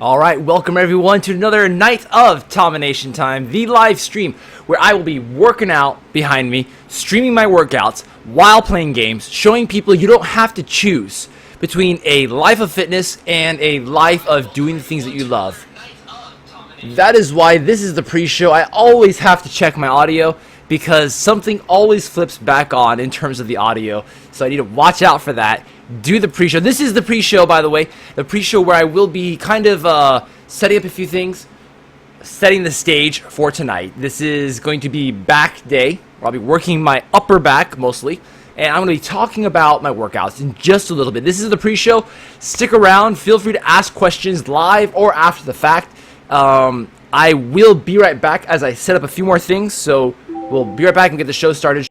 All right, welcome everyone to another night of TOMINATION Time, the live stream where I will be working out behind me, streaming my workouts while playing games, showing people you don't have to choose between a life of fitness and a life of doing the things that you love. That is why this is the pre-show. I always have to check my audio because something always flips back on in terms of the audio. So I need to watch out for that. Do the pre-show. This is the pre-show, by the way. The pre-show where I will be kind of setting up a few things, setting the stage for tonight. This is going to be back day, where I'll be working my upper back mostly. And I'm going to be talking about my workouts in just a little bit. This is the pre-show. Stick around. Feel free to ask questions live or after the fact. I will be right back as I set up a few more things, so we'll be right back and get the show started.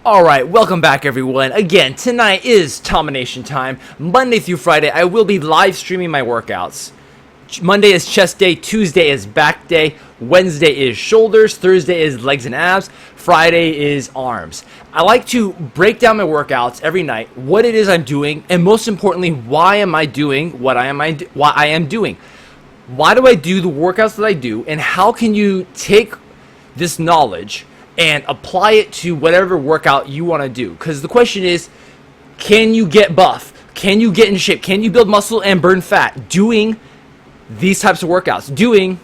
Alright, welcome back everyone. Again, tonight is TOMINATION time. Monday through Friday, I will be live streaming my workouts. Monday is chest day, Tuesday is back day, Wednesday is shoulders, Thursday is legs and abs, Friday is arms. I like to break down my workouts every night, what it is I'm doing, and most importantly, why am I doing what I am doing. Why do I do the workouts that I do, and how can you take this knowledge and apply it to whatever workout you want to do? Because the question is, can you get buff? Can you get in shape? Can you build muscle and burn fat doing these types of workouts? Doing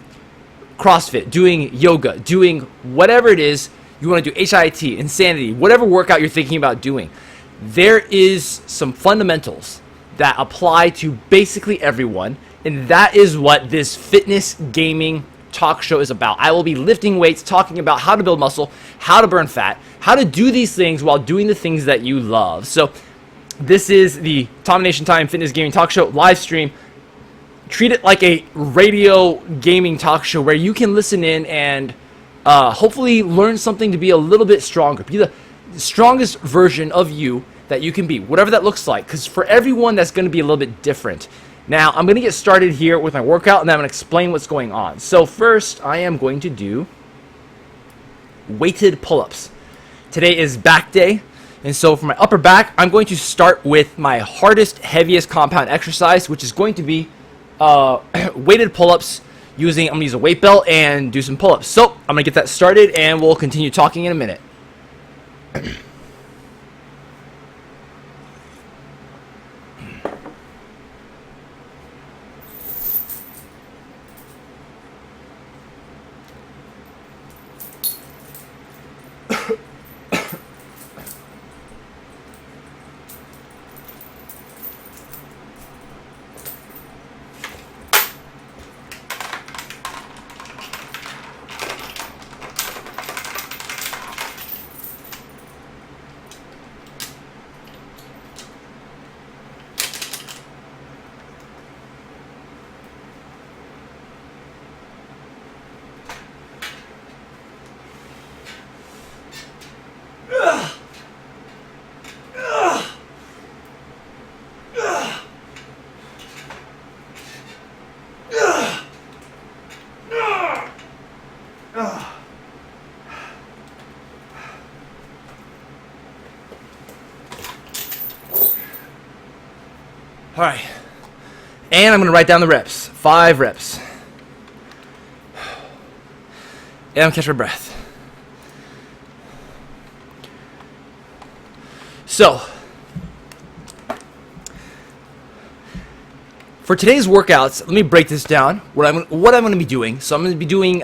CrossFit, doing yoga, doing whatever it is you want to do, HIIT, insanity, whatever workout you're thinking about doing. There is some fundamentals that apply to basically everyone, and that is what this fitness gaming talk show is about. I will be lifting weights, talking about how to build muscle, how to burn fat, how to do these things while doing the things that you love. So this is the TOMINATION Time Fitness Gaming Talk Show live stream. Treat it like a radio gaming talk show where you can listen in and hopefully learn something to be a little bit stronger. Be the strongest version of you that you can be, whatever that looks like, because for everyone that's going to be a little bit different. Now, I'm going to get started here with my workout, and then I'm going to explain what's going on. So first, I am going to do weighted pull-ups. Today is back day, and so for my upper back, I'm going to start with my hardest, heaviest compound exercise, which is going to be weighted pull-ups I'm going to use a weight belt and do some pull-ups. So I'm going to get that started, and we'll continue talking in a minute. All right, and I'm going to write down the reps, 5 reps, and I'm catch my breath. So, for today's workouts, let me break this down, what I'm going to be doing. So I'm going to be doing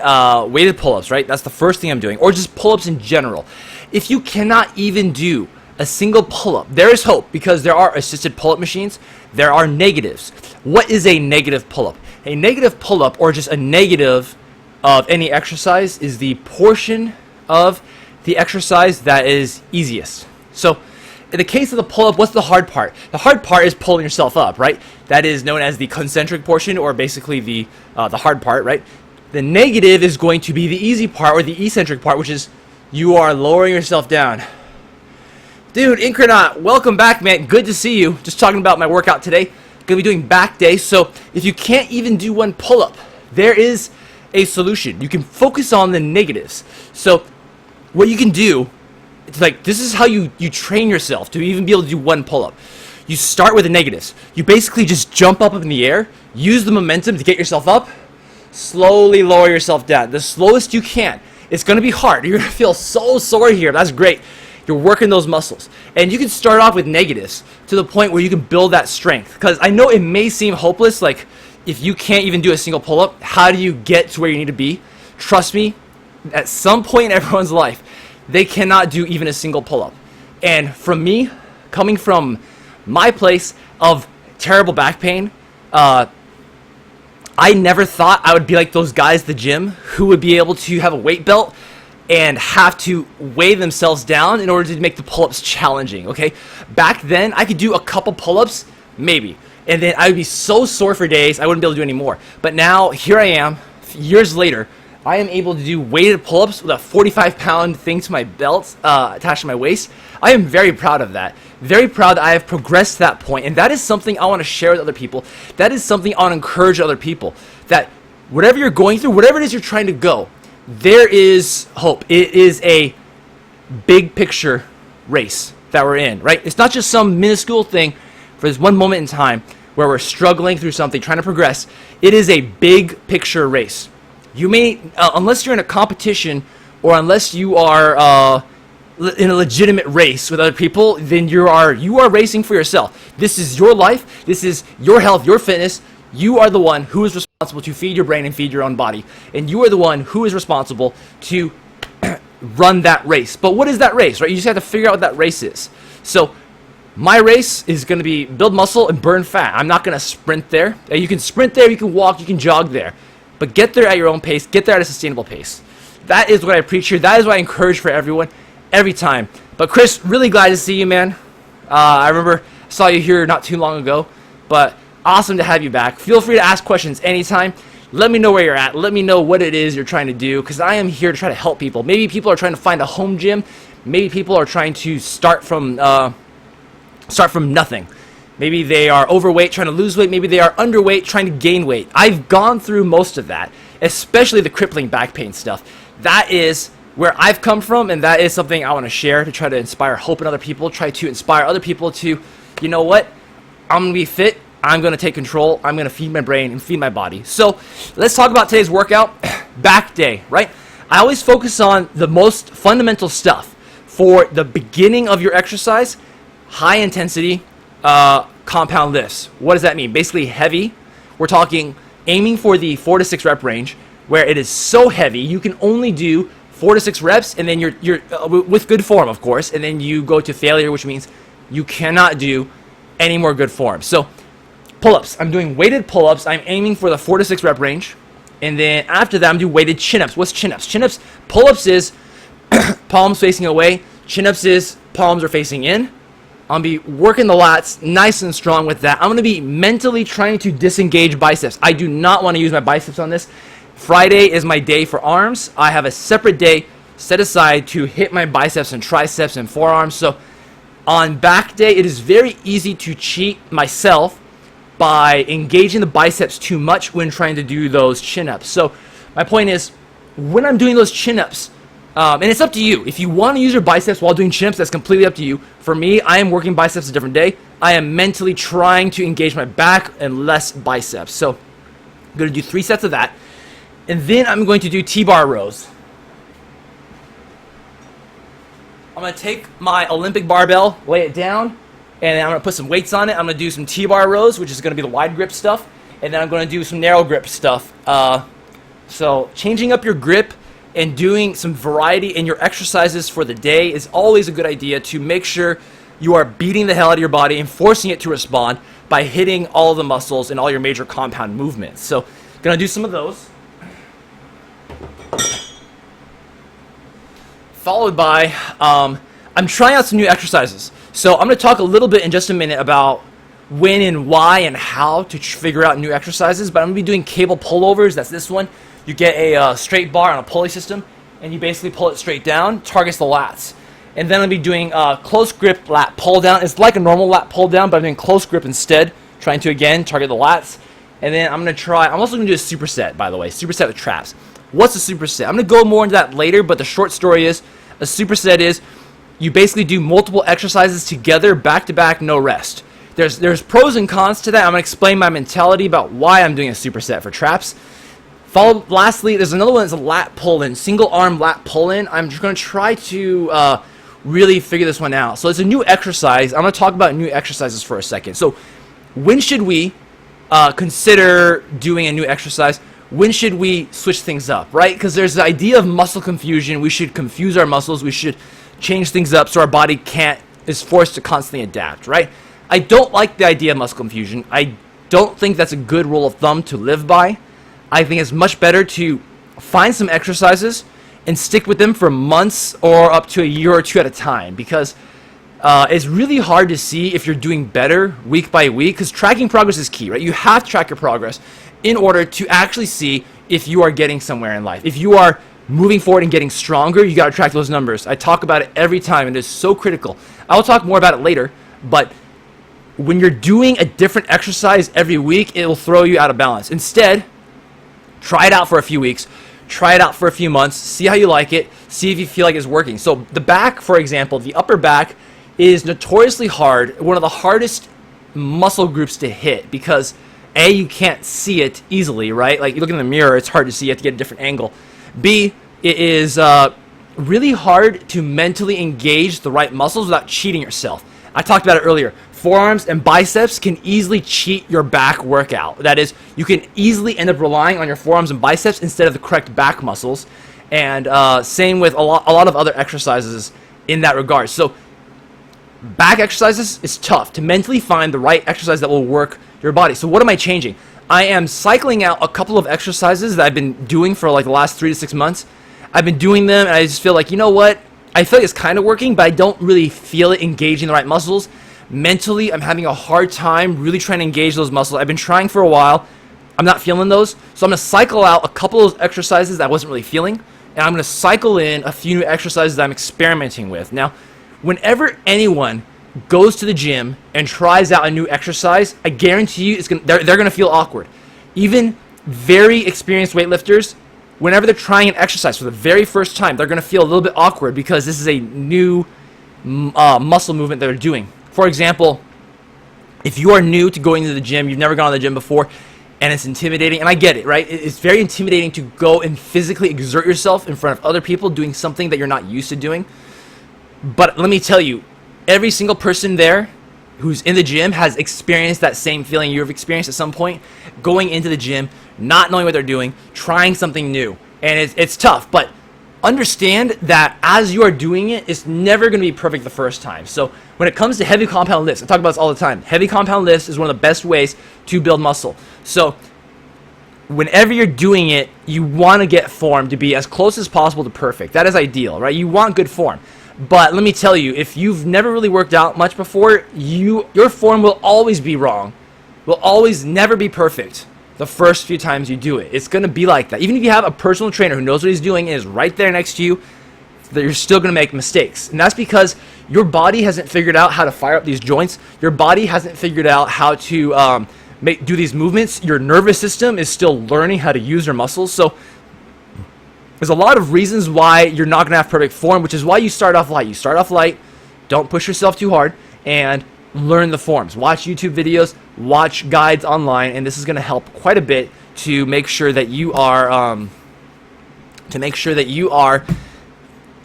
weighted pull-ups, right? That's the first thing I'm doing, or just pull-ups in general. If you cannot even do a single pull-up, there is hope, because there are assisted pull-up machines. There are negatives. What is a negative pull-up? A negative pull-up, or just a negative of any exercise, is the portion of the exercise that is easiest. So in the case of the pull-up, what's the hard part? The hard part is pulling yourself up, right? That is known as the concentric portion, or basically the hard part, right? The negative is going to be the easy part, or the eccentric part, which is you are lowering yourself down. Dude, Incarnate, welcome back, man. Good to see you. Just talking about my workout today. Gonna be doing back day. So if you can't even do one pull-up, there is a solution. You can focus on the negatives. So what you can do, it's like, this is how you train yourself to even be able to do one pull-up. You start with the negatives. You basically just jump up in the air, use the momentum to get yourself up, slowly lower yourself down. The slowest you can. It's gonna be hard. You're gonna feel so sore here. That's great. You're working those muscles. And you can start off with negatives to the point where you can build that strength. Because I know it may seem hopeless, like if you can't even do a single pull-up, how do you get to where you need to be? Trust me, at some point in everyone's life, they cannot do even a single pull-up. And from me, coming from my place of terrible back pain, I never thought I would be like those guys at the gym who would be able to have a weight belt and have to weigh themselves down in order to make the pull-ups challenging, okay? Back then, I could do a couple pull-ups, maybe, and then I would be so sore for days, I wouldn't be able to do any more. But now, here I am, years later, I am able to do weighted pull-ups with a 45-pound thing to my belt attached to my waist. I am very proud of that. Very proud that I have progressed to that point, and that is something I want to share with other people. That is something I want to encourage other people. That whatever you're going through, whatever it is you're trying to go, there is hope. It is a big picture race that we're in, right? It's not just some minuscule thing for this one moment in time where we're struggling through something, trying to progress. It is a big picture race. You may, unless you're in a competition or unless you are in a legitimate race with other people, then you are racing for yourself. This is your life. This is your health, your fitness. You are the one who is responsible to feed your brain and feed your own body. And you are the one who is responsible to run that race. But what is that race, right? You just have to figure out what that race is. So my race is going to be build muscle and burn fat. I'm not going to sprint there. You can sprint there, you can walk, you can jog there. But get there at your own pace. Get there at a sustainable pace. That is what I preach here. That is what I encourage for everyone every time. But Chris, really glad to see you, man. I remember I saw you here not too long ago. But awesome to have you back. Feel free to ask questions anytime. Let me know where you're at. Let me know what it is you're trying to do, because I am here to try to help people. Maybe people are trying to find a home gym. Maybe people are trying to start from nothing. Maybe they are overweight, trying to lose weight. Maybe they are underweight, trying to gain weight. I've gone through most of that, especially the crippling back pain stuff. That is where I've come from, and that is something I want to share to try to inspire hope in other people, try to inspire other people to, you know what, I'm going to be fit. I'm going to take control. I'm going to feed my brain and feed my body. So let's talk about today's workout, back day, right? I always focus on the most fundamental stuff for the beginning of your exercise, high intensity compound lifts. What does that mean? Basically heavy. We're talking aiming for the 4 to 6 rep range, where it is so heavy you can only do 4 to 6 reps, and then you're with good form, of course, and then you go to failure, which means you cannot do any more good form. So pull-ups. I'm doing weighted pull-ups. I'm aiming for the 4 to 6 rep range. And then after that, I'm doing weighted chin-ups. What's chin-ups? Chin-ups, pull-ups is palms facing away. Chin-ups is palms are facing in. I'm going to be working the lats nice and strong with that. I'm going to be mentally trying to disengage biceps. I do not want to use my biceps on this. Friday is my day for arms. I have a separate day set aside to hit my biceps and triceps and forearms. So on back day, it is very easy to cheat myself by engaging the biceps too much when trying to do those chin-ups. So my point is, when I'm doing those chin-ups, and it's up to you. If you want to use your biceps while doing chin-ups, that's completely up to you. For me, I am working biceps a different day. I am mentally trying to engage my back and less biceps. So I'm going to do 3 sets of that. And then I'm going to do T-bar rows. I'm going to take my Olympic barbell, lay it down, and then I'm going to put some weights on it. I'm going to do some T-bar rows, which is going to be the wide grip stuff. And then I'm going to do some narrow grip stuff. So changing up your grip and doing some variety in your exercises for the day is always a good idea to make sure you are beating the hell out of your body and forcing it to respond by hitting all the muscles and all your major compound movements. So going to do some of those. Followed by, I'm trying out some new exercises. So I'm going to talk a little bit in just a minute about when and why and how to figure out new exercises, but I'm going to be doing cable pullovers. That's this one. You get a straight bar on a pulley system, and you basically pull it straight down, targets the lats. And then I'm going to be doing close grip lat pull down. It's like a normal lat pull down, but I'm doing close grip instead, trying to, again, target the lats. And then I'm also going to do a superset, by the way, superset with traps. What's a superset? I'm going to go more into that later, but the short story is, a superset is you basically do multiple exercises together, back to back, no rest. There's pros and cons to that. I'm going to explain my mentality about why I'm doing a superset for traps. Lastly, there's another one that's a lat pull-in, single arm lat pull-in. I'm just going to try to really figure this one out. So it's a new exercise. I'm going to talk about new exercises for a second. So when should we consider doing a new exercise? When should we switch things up, right? Because there's the idea of muscle confusion. We should confuse our muscles. We should change things up so our body is forced to constantly adapt, right? I don't like the idea of muscle confusion. I don't think that's a good rule of thumb to live by. I think it's much better to find some exercises and stick with them for months or up to a year or two at a time, because it's really hard to see if you're doing better week by week, because tracking progress is key, right? You have to track your progress in order to actually see if you are getting somewhere in life. If you are moving forward and getting stronger, you got to track those numbers. I talk about it every time, and it is so critical. I'll talk more about it later, but when you're doing a different exercise every week, it will throw you out of balance. Instead, try it out for a few weeks, try it out for a few months, see how you like it, see if you feel like it's working. So the back, for example, the upper back is notoriously hard, one of the hardest muscle groups to hit because A, you can't see it easily, right? Like you look in the mirror, it's hard to see, you have to get a different angle. B, it is really hard to mentally engage the right muscles without cheating yourself. I talked about it earlier. Forearms and biceps can easily cheat your back workout. That is, you can easily end up relying on your forearms and biceps instead of the correct back muscles. And same with a lot of other exercises in that regard. So back exercises is tough to mentally find the right exercise that will work your body. So what am I changing? I am cycling out a couple of exercises that I've been doing for like the last 3 to 6 months. I've been doing them and I just feel like, you know what? I feel like it's kind of working, but I don't really feel it engaging the right muscles. Mentally, I'm having a hard time really trying to engage those muscles. I've been trying for a while. I'm not feeling those. So I'm going to cycle out a couple of those exercises that I wasn't really feeling. And I'm going to cycle in a few new exercises that I'm experimenting with. Now, whenever anyone goes to the gym and tries out a new exercise, I guarantee you they're going to feel awkward. Even very experienced weightlifters, whenever they're trying an exercise for the very first time, they're going to feel a little bit awkward because this is a new muscle movement that they're doing. For example, if you are new to going to the gym, you've never gone to the gym before, and it's intimidating, and I get it, right? It's very intimidating to go and physically exert yourself in front of other people doing something that you're not used to doing. But let me tell you, every single person there who's in the gym has experienced that same feeling you've experienced at some point, going into the gym, not knowing what they're doing, trying something new. And it's tough, but understand that as you are doing it, it's never going to be perfect the first time. So when it comes to heavy compound lifts, I talk about this all the time. Heavy compound lifts is one of the best ways to build muscle. So whenever you're doing it, you want to get form to be as close as possible to perfect. That is ideal, right? You want good form. But let me tell you, if you've never really worked out much before, your form will always be wrong. Will always never be perfect the first few times you do it. It's going to be like that. Even if you have a personal trainer who knows what he's doing and is right there next to you, you're still going to make mistakes. And that's because your body hasn't figured out how to fire up these joints. Your body hasn't figured out how to do these movements. Your nervous system is still learning how to use your muscles. So there's a lot of reasons why you're not going to have perfect form, which is why you start off light. You start off light, don't push yourself too hard, and learn the forms. Watch YouTube videos, watch guides online, and this is going to help quite a bit to make sure that you are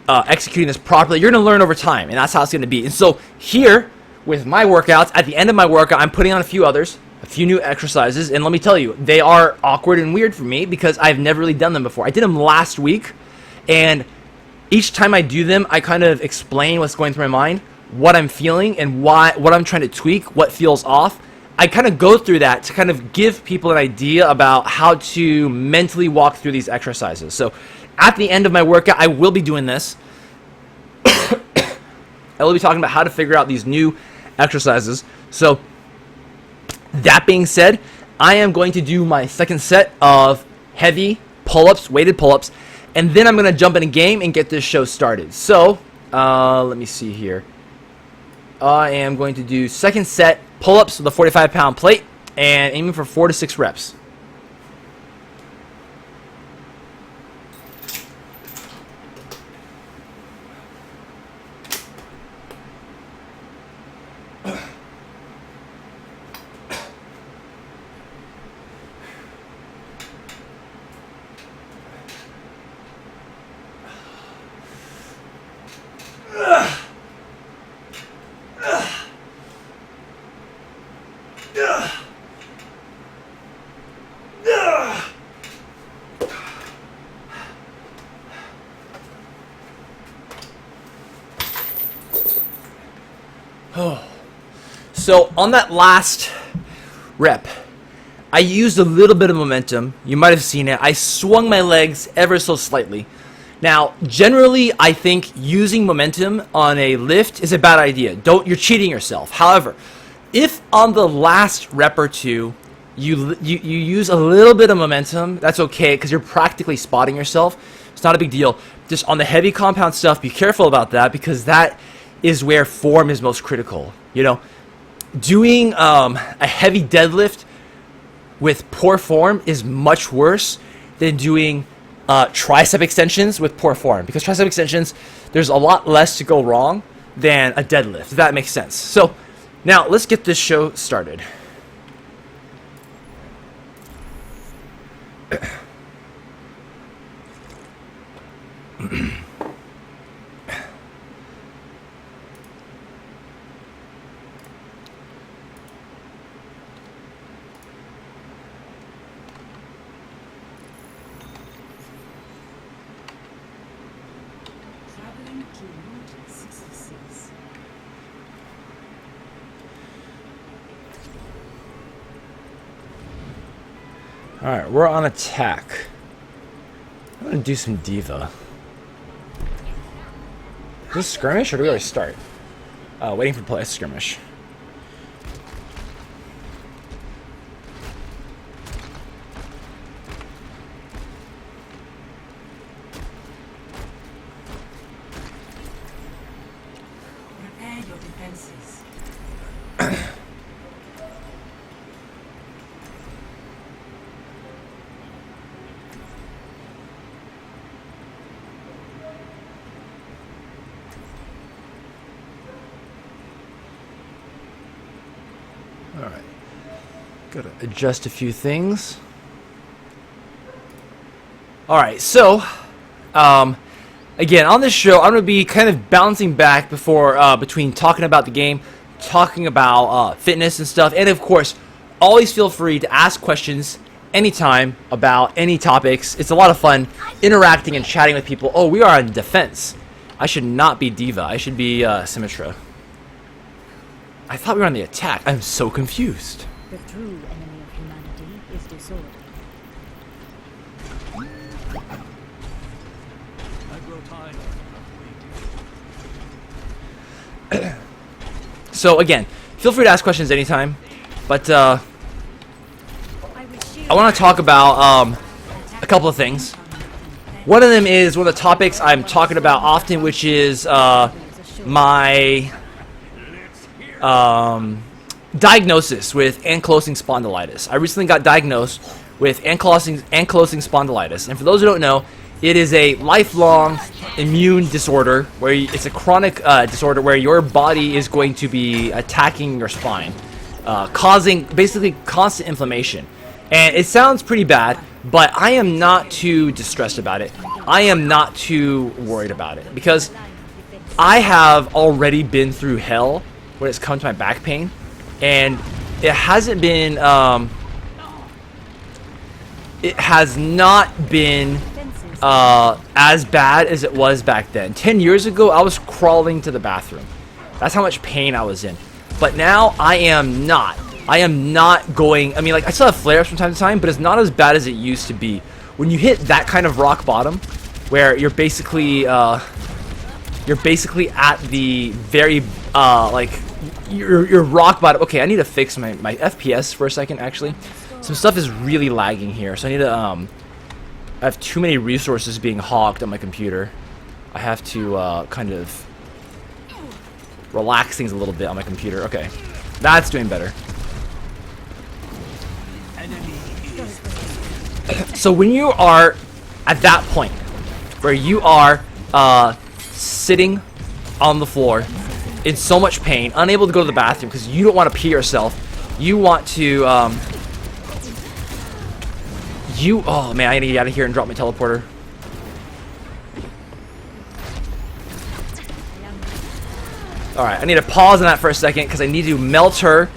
executing this properly. You're going to learn over time, and that's how it's going to be. And so here, with my workouts, at the end of my workout, I'm putting on a few others, a few new exercises, and let me tell you, they are awkward and weird for me because I've never really done them before. I did them last week, and each time I do them, I kind of explain what's going through my mind, what I'm feeling, and what I'm trying to tweak, what feels off. I kind of go through that to kind of give people an idea about how to mentally walk through these exercises. So at the end of my workout, I will be doing this. I will be talking about how to figure out these new exercises. So that being said, I am going to do my second set of heavy pull-ups, weighted pull-ups, and then I'm going to jump in a game and get this show started. So let me see here. I am going to do second set pull-ups with a 45-pound plate and aiming for 4 to 6 reps. So on that last rep, I used a little bit of momentum. You might have seen it. I swung my legs ever so slightly. Now, generally, I think using momentum on a lift is a bad idea. You're cheating yourself. However, if on the last rep or two, you use a little bit of momentum. That's okay because you're practically spotting yourself. It's not a big deal. Just on the heavy compound stuff, be careful about that because that is where form is most critical. You know, doing a heavy deadlift with poor form is much worse than doing tricep extensions with poor form, because tricep extensions, there's a lot less to go wrong than a deadlift, if that makes sense. So now let's get this show started. Alright, we're on attack. I'm gonna do some diva. Is this skirmish or do we already start? Waiting for play skirmish. Prepare your defenses. Alright. Gotta adjust a few things. Alright, so again, on this show I'm gonna be kind of bouncing back between talking about the game, talking about fitness and stuff, and of course, always feel free to ask questions anytime about any topics. It's a lot of fun interacting and chatting with people. Oh, we are on defense. I should not be diva. I should be Symmetra. I thought we were on the attack. I'm so confused. The true enemy of humanity is disorder. So again, feel free to ask questions anytime, but I want to talk about a couple of things. One of them is one of the topics I'm talking about often, which is my diagnosis with ankylosing spondylitis. I recently got diagnosed with ankylosing spondylitis, and for those who don't know, it is a lifelong immune disorder where it's a chronic disorder where your body is going to be attacking your spine, causing basically constant inflammation. And it sounds pretty bad, but I am not too distressed about it. I am not too worried about it because I have already been through hell when it's come to my back pain, and it hasn't been it has not been as bad as it was back then. 10 years ago I was crawling to the bathroom. That's how much pain I was in. But now I am not going, I mean, like, I still have flare-ups from time to time, but it's not as bad as it used to be. When you hit that kind of rock bottom where you're basically at the very like you're rock bottom. Okay, I need to fix my FPS for a second. Actually, some stuff is really lagging here, so I need to I have too many resources being hogged on my computer. I have to kind of relax things a little bit on my computer. Okay, that's doing better. So when you are at that point where you are sitting on the floor in so much pain, unable to go to the bathroom because you don't want to pee yourself, you want to oh man, I gotta get out of here and drop my teleporter. Alright, I need to pause on that for a second because I need to melt her.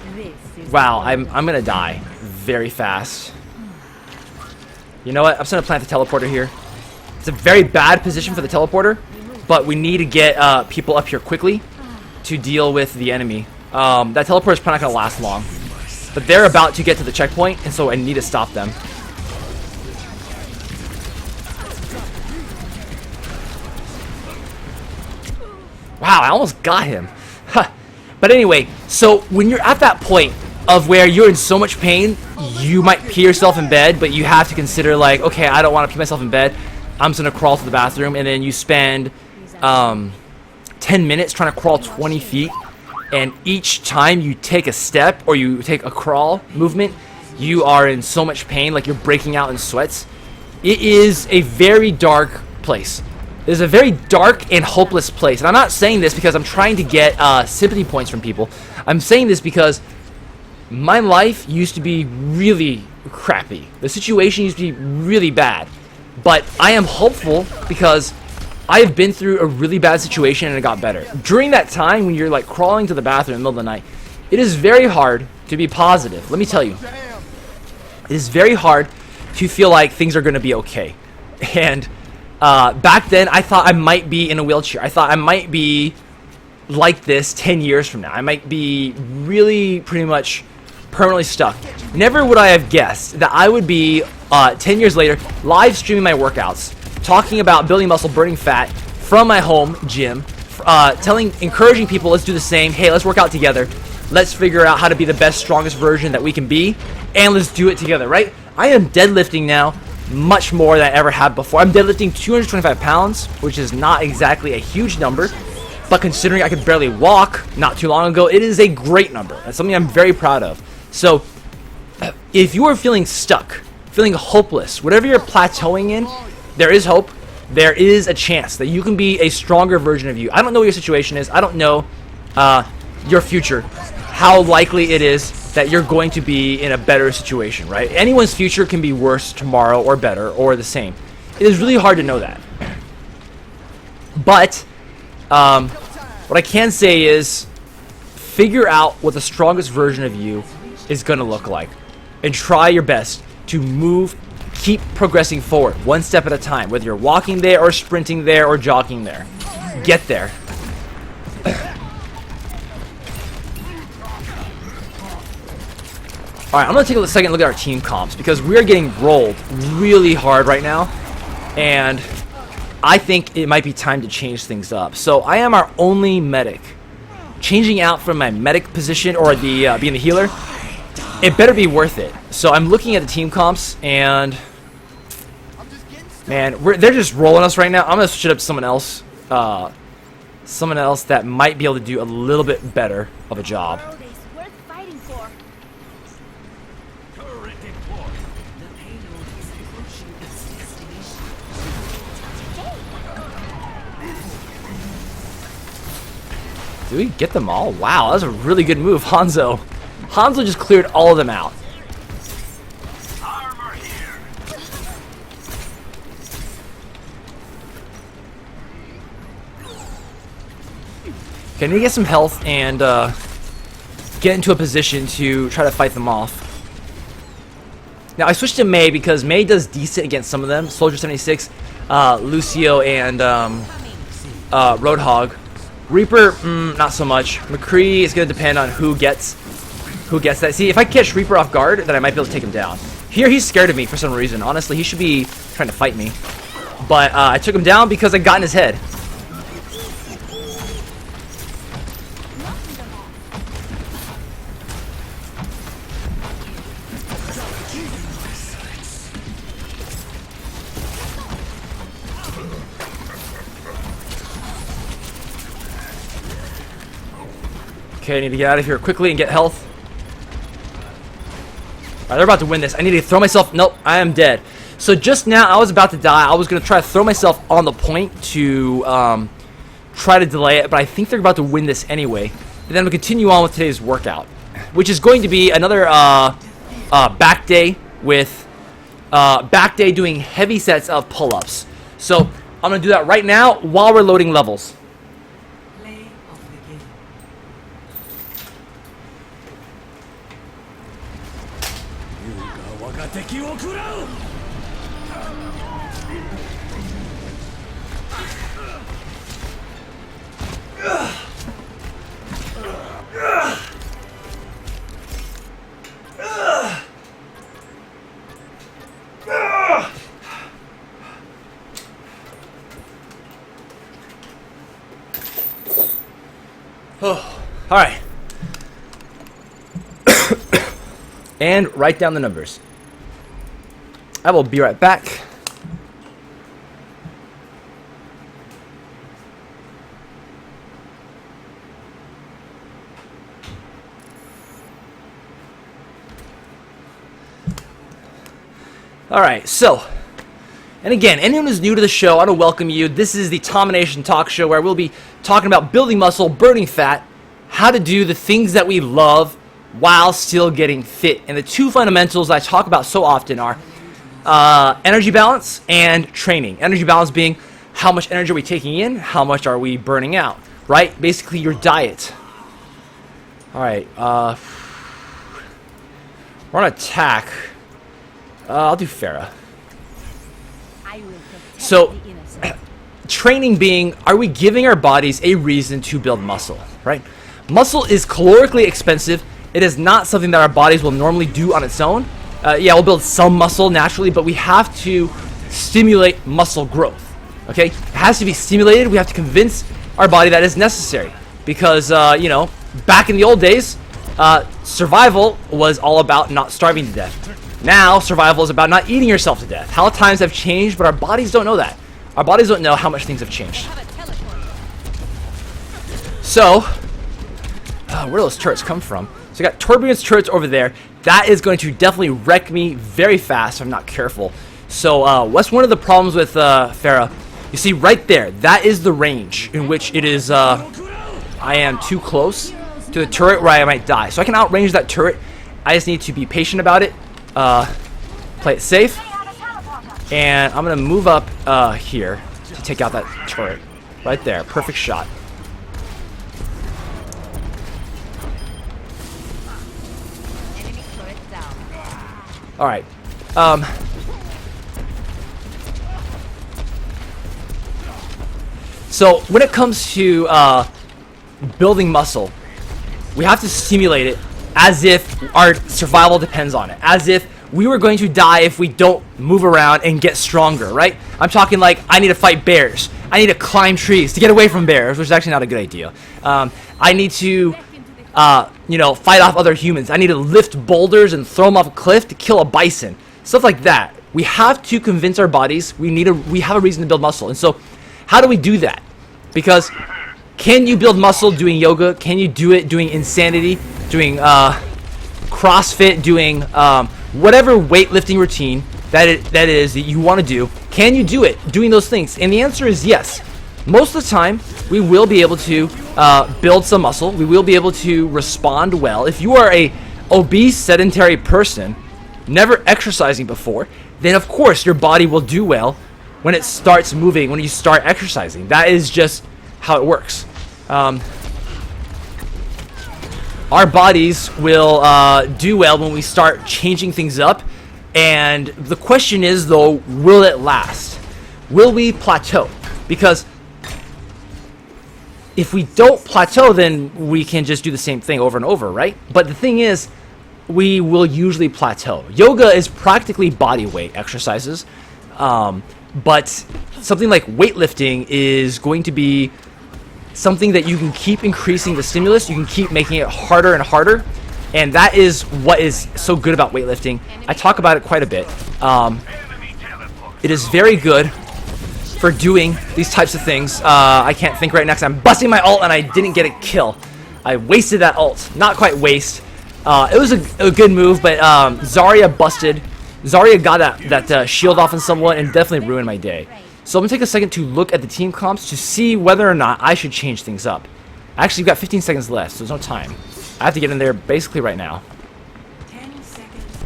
Wow, I'm gonna die very fast. You know what? I'm just gonna plant the teleporter here. It's a very bad position for the teleporter, but we need to get people up here quickly to deal with the enemy. That teleporter is probably not gonna last long, but they're about to get to the checkpoint, and so I need to stop them. Wow, I almost got him. But anyway, so when you're at that point of where you're in so much pain, you might pee yourself in bed, but you have to consider like, okay, I don't want to pee myself in bed. I'm just gonna crawl to the bathroom, and then you spend 10 minutes trying to crawl 20 feet, and each time you take a step or you take a crawl movement, you are in so much pain, like you're breaking out in sweats. It is a very dark place. It is a very dark and hopeless place. And I'm not saying this because I'm trying to get sympathy points from people. I'm saying this because my life used to be really crappy. The situation used to be really bad. But I am hopeful because I have been through a really bad situation and it got better. During that time when you're like crawling to the bathroom in the middle of the night, it is very hard to be positive. Let me tell you. It is very hard to feel like things are going to be okay. And back then, I thought I might be in a wheelchair. I thought I might be like this 10 years from now. I might be really pretty much permanently stuck. Never would I have guessed that I would be 10 years later live streaming my workouts, talking about building muscle, burning fat from my home gym, encouraging people, let's do the same. Hey, let's work out together. Let's figure out how to be the best, strongest version that we can be, and let's do it together, right? I am deadlifting now much more than I ever have before. I'm deadlifting 225 pounds, which is not exactly a huge number, but considering I could barely walk not too long ago, it is a great number. That's something I'm very proud of. So, if you are feeling stuck, feeling hopeless, whatever you're plateauing in, there is hope. There is a chance that you can be a stronger version of you. I don't know what your situation is. I don't know your future, how likely it is that you're going to be in a better situation, right? Anyone's future can be worse tomorrow or better or the same. It is really hard to know that. But what I can say is figure out what the strongest version of you is going to look like and try your best to move, keep progressing forward one step at a time, whether you're walking there or sprinting there or jogging there. Get there. Alright, I'm going to take a second look at our team comps because we're getting rolled really hard right now, and I think it might be time to change things up. So I am our only medic. Changing out from my medic position or the being the healer, it better be worth it. So I'm looking at the team comps, and man, they're just rolling us right now. I'm going to switch it up to someone else that might be able to do a little bit better of a job. Did we get them all? Wow, that was a really good move, Hanzo. Hanzo just cleared all of them out. Okay, I need to get some health and get into a position to try to fight them off. Now, I switched to Mei because Mei does decent against some of them. Soldier 76, Lucio, and Roadhog. Reaper, not so much. McCree is going to depend on who gets that. See, if I catch Reaper off guard, then I might be able to take him down. Here, he's scared of me for some reason. Honestly, he should be trying to fight me. But I took him down because I got in his head. Okay, I need to get out of here quickly and get health. Alright, they're about to win this. I need to throw myself. Nope, I am dead. So just now, I was about to die. I was going to try to throw myself on the point to try to delay it, but I think they're about to win this anyway. And then we'll continue on with today's workout, which is going to be another back day with back day doing heavy sets of pull-ups. So I'm going to do that right now while we're loading levels. Oh, all right. and write down the numbers. I will be right back. Alright, so, and again, anyone who's new to the show, I want to welcome you. This is the TOMINATION Talk Show, where we'll be talking about building muscle, burning fat, how to do the things that we love while still getting fit. And the two fundamentals I talk about so often are energy balance and training. Energy balance being how much energy are we taking in, how much are we burning out, right? Basically your diet. Alright, we're on attack. I'll do Farah. So, training being, are we giving our bodies a reason to build muscle, right? Muscle is calorically expensive. It is not something that our bodies will normally do on its own. Yeah, we'll build some muscle naturally, but we have to stimulate muscle growth, okay? It has to be stimulated. We have to convince our body that is necessary because, you know, back in the old days, survival was all about not starving to death. Now, survival is about not eating yourself to death. How times have changed, but our bodies don't know that. Our bodies don't know how much things have changed. So, where do those turrets come from? So, I got turbulence turrets over there. That is going to definitely wreck me very fast if I'm not careful. So, what's one of the problems with Farah? You see, right there, that is the range in which it is, I am too close to the turret where I might die. So, I can outrange that turret. I just need to be patient about it. Play it safe, and I'm gonna move up here to take out that turret right there. Perfect shot. All right. So when it comes to building muscle, we have to stimulate it as if our survival depends on it. As if we were going to die if we don't move around and get stronger, right? I'm talking like, I need to fight bears. I need to climb trees to get away from bears, which is actually not a good idea. I need to, you know, fight off other humans. I need to lift boulders and throw them off a cliff to kill a bison. Stuff like that. We have to convince our bodies we have a reason to build muscle. And so, how do we do that? Because can you build muscle doing yoga? Can you do it doing insanity? Doing CrossFit, doing whatever weightlifting routine that you want to do? Can you do it doing those things? And the answer is yes. Most of the time, we will be able to build some muscle. We will be able to respond well. If you are a obese, sedentary person, never exercising before, then of course your body will do well when it starts moving, when you start exercising. That is just how it works. Our bodies will do well when we start changing things up. And the question is, though, will it last? Will we plateau? Because if we don't plateau, then we can just do the same thing over and over, right? But the thing is, we will usually plateau. Yoga is practically body weight exercises. But something like weightlifting is going to be something that you can keep increasing the stimulus. You can keep making it harder and harder. And that is what is so good about weightlifting. I talk about it quite a bit. It is very good for doing these types of things. I can't think right now because I'm busting my ult and I didn't get a kill. I wasted that ult. Not quite waste. It was a good move, but Zarya busted. Zarya got that shield off on someone and definitely ruined my day. So I'm going to take a second to look at the team comps to see whether or not I should change things up. Actually, we've got 15 seconds left, so there's no time. I have to get in there basically right now. 10 seconds.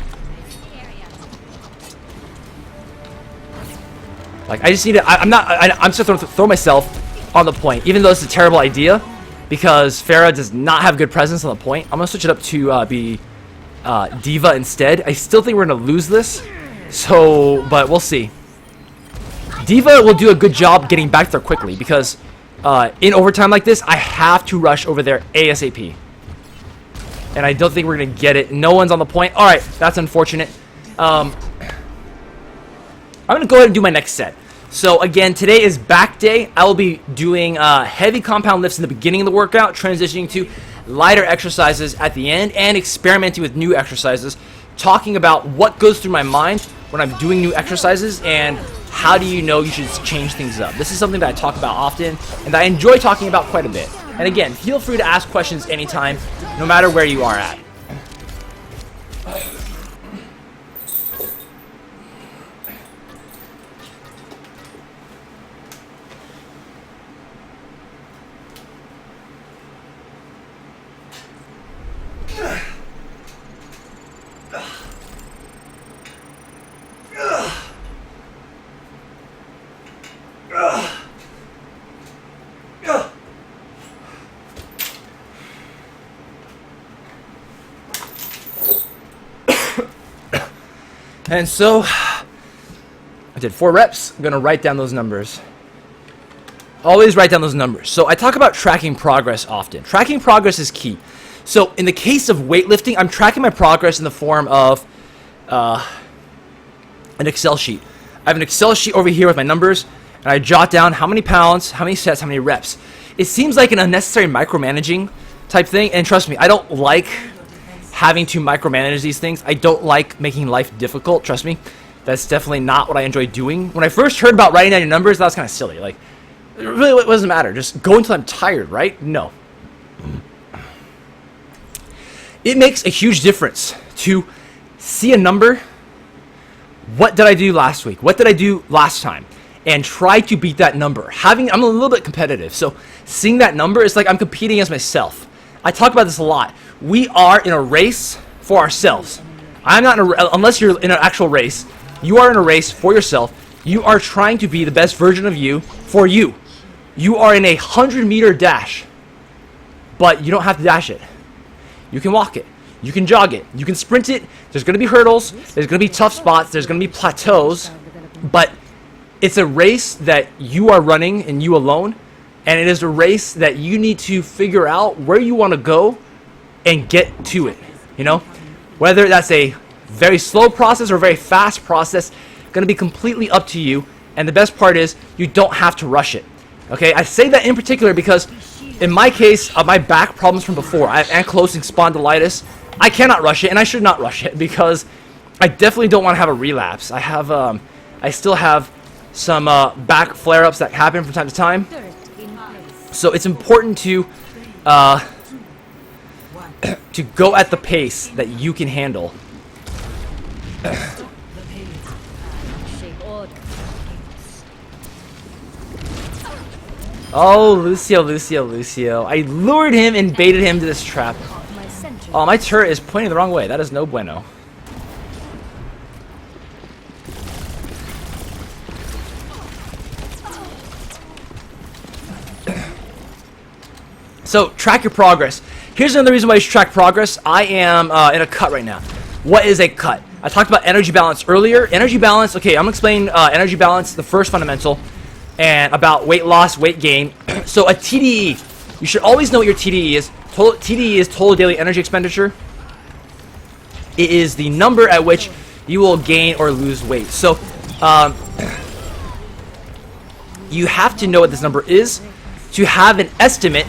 Like, I just need to... I'm just going to throw myself on the point, even though it's a terrible idea, because Farah does not have good presence on the point. I'm going to switch it up to be D.Va instead. I still think we're going to lose this, so... but we'll see. D.Va will do a good job getting back there quickly, because in overtime like this, I have to rush over there ASAP. And I don't think we're going to get it. No one's on the point. Alright, that's unfortunate. I'm going to go ahead and do my next set. So again, today is back day. I will be doing heavy compound lifts in the beginning of the workout, transitioning to lighter exercises at the end, and experimenting with new exercises talking about what goes through my mind when I'm doing new exercises and how do you know you should change things up. This is something that I talk about often and that I enjoy talking about quite a bit. And again, feel free to ask questions anytime, no matter where you are at. And so, I did 4 reps. I'm going to write down those numbers. Always write down those numbers. So, I talk about tracking progress often. Tracking progress is key. So, in the case of weightlifting, I'm tracking my progress in the form of an Excel sheet. I have an Excel sheet over here with my numbers, and I jot down how many pounds, how many sets, how many reps. It seems like an unnecessary micromanaging type thing, and trust me, I don't like having to micromanage these things. I don't like making life difficult, trust me. That's definitely not what I enjoy doing. When I first heard about writing down your numbers, that was kind of silly. Like, it really doesn't matter. Just go until I'm tired, right? No. It makes a huge difference to see a number. What did I do last week? What did I do last time? And try to beat that number. I'm a little bit competitive, so seeing that number is like I'm competing against myself. I talk about this a lot. We are in a race for ourselves. I'm not in unless you're in an actual race. You are in a race for yourself. You are trying to be the best version of you for you. You are in a 100-meter dash, but you don't have to dash it. You can walk it. You can jog it. You can sprint it. There's going to be hurdles. There's going to be tough spots. There's going to be plateaus, but it's a race that you are running and you alone, and it is a race that you need to figure out where you want to go and get to it, you know? Whether that's a very slow process or a very fast process, going to be completely up to you, and the best part is you don't have to rush it, okay? I say that in particular because in my case, my back problems from before, I have ankylosing spondylitis. I cannot rush it, and I should not rush it because I definitely don't want to have a relapse. I still have some back flare-ups that happen from time to time. So it's important to go at the pace that you can handle. Oh, Lucio. I lured him and baited him to this trap. Oh, my turret is pointing the wrong way. That is no bueno. So, track your progress. Here's another reason why you should track progress. I am in a cut right now. What is a cut? I talked about energy balance earlier. Energy balance, okay, I'm going to explain energy balance, the first fundamental, and about weight loss, weight gain. So, a TDE. You should always know what your TDE is. TDE is total daily energy expenditure. It is the number at which you will gain or lose weight. So, you have to know what this number is to have an estimate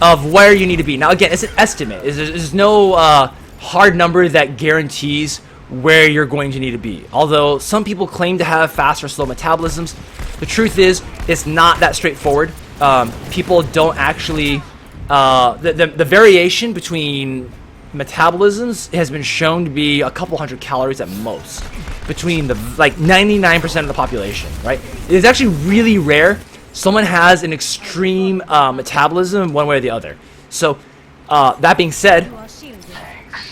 of where you need to be. Now, again, it's an estimate. There's no hard number that guarantees where you're going to need to be. Although some people claim to have fast or slow metabolisms, the truth is it's not that straightforward. People don't actually... the variation between metabolisms has been shown to be a couple hundred calories at most between the 99% of the population, right? It is actually really rare someone has an extreme metabolism one way or the other. So that being said,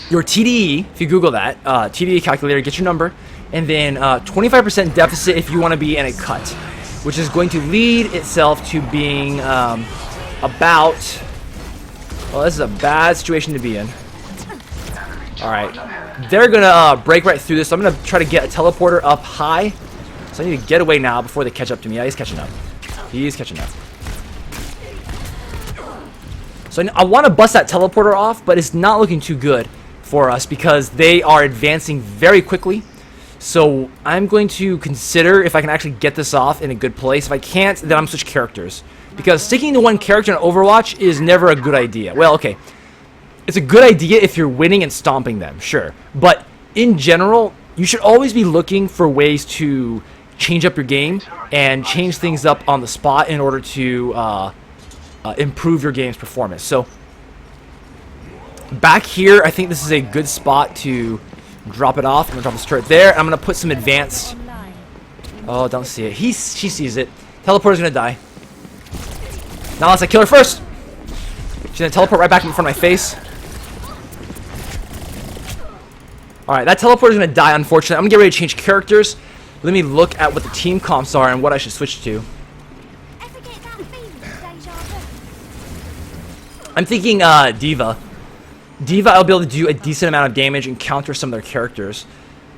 your TDE, if you Google that, TDE calculator, get your number, and then 25% deficit if you want to be in a cut, which is going to lead itself to being about... Well, this is a bad situation to be in. Alright. They're going to break right through this. So I'm going to try to get a teleporter up high. So I need to get away now before they catch up to me. Yeah, he's catching up. He's catching up. So I want to bust that teleporter off, but it's not looking too good for us because they are advancing very quickly. So I'm going to consider if I can actually get this off in a good place. If I can't, then I'm switch characters. Because sticking to one character in Overwatch is never a good idea. Well, okay. It's a good idea if you're winning and stomping them, sure. But in general, you should always be looking for ways to change up your game and change things up on the spot in order to improve your game's performance. So back here, I think this is a good spot to drop it off. I'm gonna drop this turret there. I'm gonna put some advanced. Oh, don't see it. She sees it. Teleporter's gonna die. Now unless I kill her first. She's gonna teleport right back in front of my face. Alright, that teleporter's gonna die, unfortunately. I'm gonna get ready to change characters. Let me look at what the team comps are and what I should switch to. I'm thinking Diva. Diva, I'll be able to do a decent amount of damage and counter some of their characters.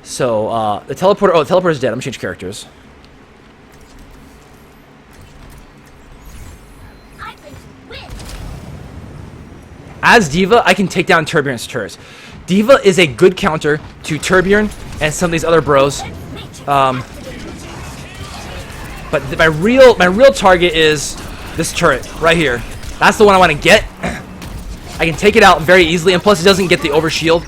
So, the teleporter... Oh, the teleporter's dead. I'm gonna change characters. As Diva, I can take down Turbulent's turrets. Diva is a good counter to Turbulent and some of these other bros. But my real target is this turret right here. That's the one I want to get. I can take it out very easily, and plus it doesn't get the overshield.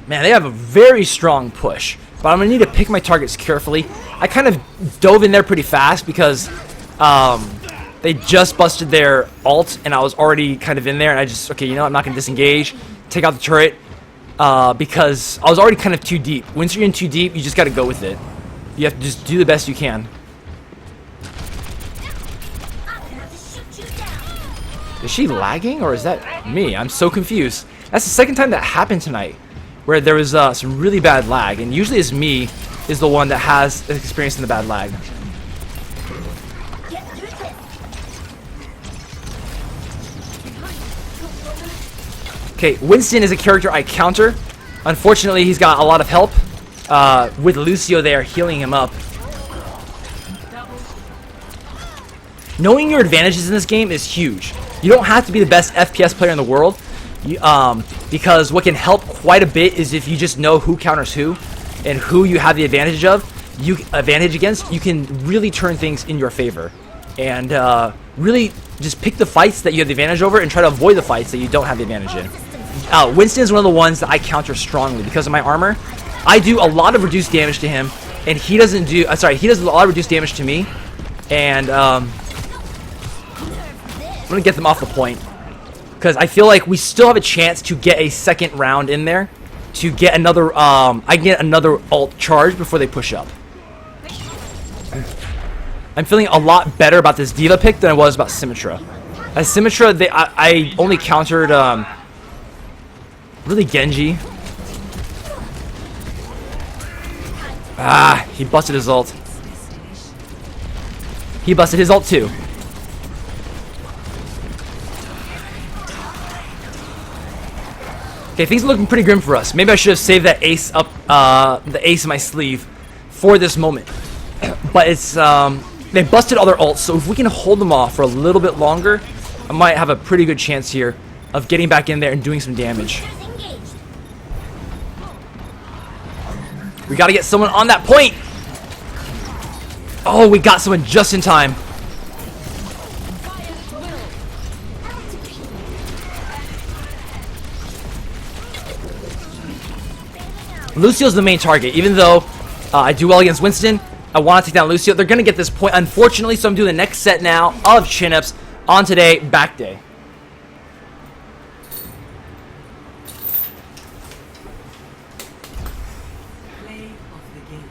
Man, they have a very strong push, but I'm gonna need to pick my targets carefully. I kind of dove in there pretty fast because they just busted their ult, and I was already kind of in there, and I just, okay, you know, I'm not gonna disengage, take out the turret, because I was already kind of too deep. Once you're in too deep, you just gotta go with it. You have to just do the best you can. Is she lagging, or is that me? I'm so confused. That's the second time that happened tonight, where there was some really bad lag, and usually it's me is the one that has experiencing the bad lag. Okay, Winston is a character I counter. Unfortunately, he's got a lot of help. With Lucio there healing him up. Knowing your advantages in this game is huge. You don't have to be the best FPS player in the world. Because what can help quite a bit is if you just know who counters who and who you have the advantage against. You can really turn things in your favor. And really just pick the fights that you have the advantage over and try to avoid the fights that you don't have the advantage in. Winston is one of the ones that I counter strongly because of my armor. I do a lot of reduced damage to him, and he doesn't do. He does a lot of reduced damage to me, and I'm gonna get them off the point because I feel like we still have a chance to get a second round in there to get another. I can get another ult charge before they push up. I'm feeling a lot better about this Diva pick than I was about Symmetra. As Symmetra, I only countered really Genji. Ah, he busted his ult. He busted his ult too. Okay, things are looking pretty grim for us. Maybe I should have saved that ace up, the ace in my sleeve for this moment. But it's, they busted all their ults, so if we can hold them off for a little bit longer, I might have a pretty good chance here of getting back in there and doing some damage. We gotta get someone on that point! Oh, we got someone just in time. Lucio's the main target. Even though I do well against Winston, I want to take down Lucio. They're going to get this point, unfortunately, so I'm doing the next set now of chin-ups on today, back day. Play of the game.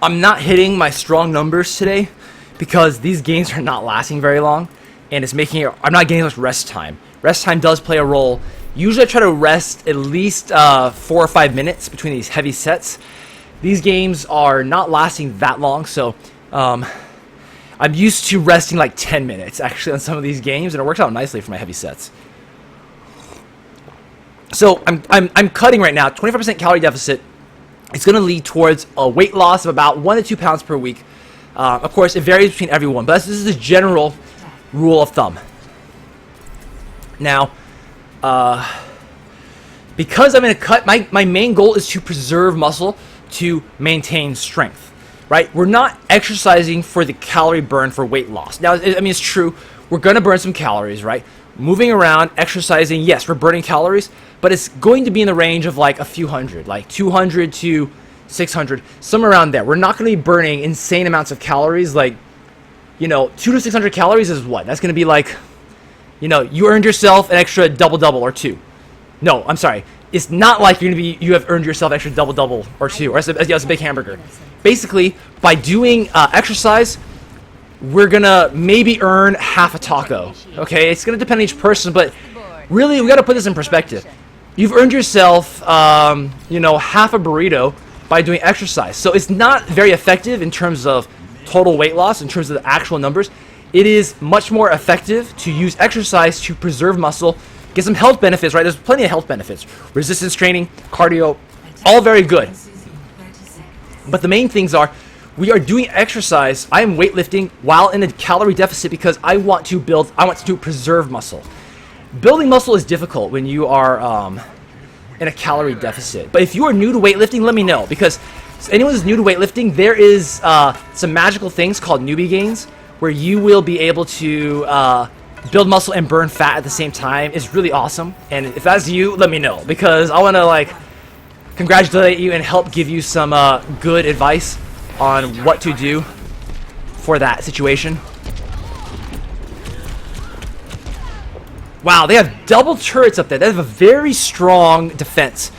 I'm not hitting my strong numbers today because these games are not lasting very long, and it's making it, I'm not getting much rest time. Rest time does play a role. Usually I try to rest at least 4 or 5 minutes between these heavy sets. These games are not lasting that long, so I'm used to resting like 10 minutes actually on some of these games, and it works out nicely for my heavy sets. So I'm cutting right now, 25% calorie deficit. It's going to lead towards a weight loss of about 1 to 2 pounds per week. Of course, it varies between everyone, but this is the general rule of thumb. Now, because I'm in a cut, my main goal is to preserve muscle to maintain strength, right? We're not exercising for the calorie burn for weight loss. Now, I mean, it's true. We're going to burn some calories, right? Moving around, exercising, yes, we're burning calories, but it's going to be in the range of like a few hundred, like 200 to 600, somewhere around there. We're not going to be burning insane amounts of calories. Like, you know, 200 to 600 calories is what? That's going to be like, you know, you earned yourself an extra double or two. No, I'm sorry. It's not like you have earned yourself extra double or two, or that's a big hamburger. Basically, by doing exercise, we're gonna maybe earn half a taco. Okay, it's gonna depend on each person, but really, we gotta put this in perspective. You've earned yourself, you know, half a burrito by doing exercise. So it's not very effective in terms of total weight loss, in terms of the actual numbers. It is much more effective to use exercise to preserve muscle, get some health benefits, right? There's plenty of health benefits. Resistance training, cardio, all very good. But the main things are, we are doing exercise. I am weightlifting while in a calorie deficit because I want to preserve muscle. Building muscle is difficult when you are in a calorie deficit. But if you are new to weightlifting, let me know, because anyone who's new to weightlifting, there is some magical things called newbie gains where you will be able to build muscle and burn fat at the same time. It's really awesome. And if that's you, let me know, because I want to like congratulate you and help give you some good advice on what to do for that situation. Wow, they have double turrets up there. They have a very strong defense.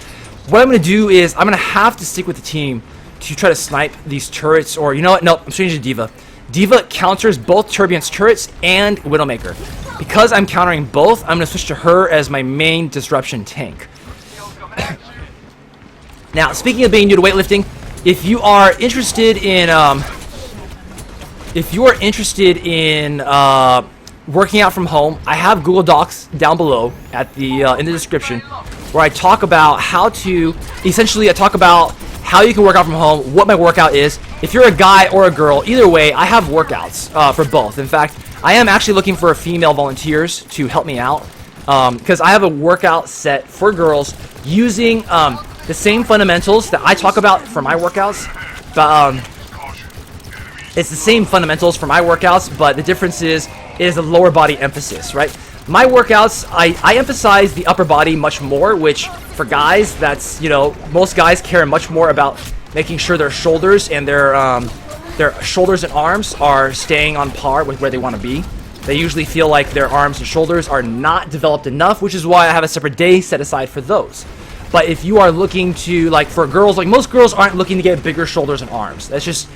What I'm going to do is I'm going to have to stick with the team to try to snipe these turrets, or you know what? Nope, I'm changing to D.Va. D.Va counters both Turbulence turrets and Widowmaker. Because I'm countering both, I'm going to switch to her as my main disruption tank. Now, speaking of being new to weightlifting, if you are interested in working out from home, I have Google Docs down below at the in the description, where I talk about how to I talk about how you can work out from home, what my workout is. If you're a guy or a girl, either way, I have workouts for both. In fact, I am actually looking for female volunteers to help me out, because I have a workout set for girls using the same fundamentals that I talk about for my workouts, but it's the same fundamentals for my workouts, but the difference is the lower body emphasis, right? My workouts, I emphasize the upper body much more, which for guys, that's, you know, most guys care much more about making sure their shoulders and their shoulders and arms are staying on par with where they want to be. They usually feel like their arms and shoulders are not developed enough, which is why I have a separate day set aside for those. But if you are looking to, like, for girls, like, most girls aren't looking to get bigger shoulders and arms. That's just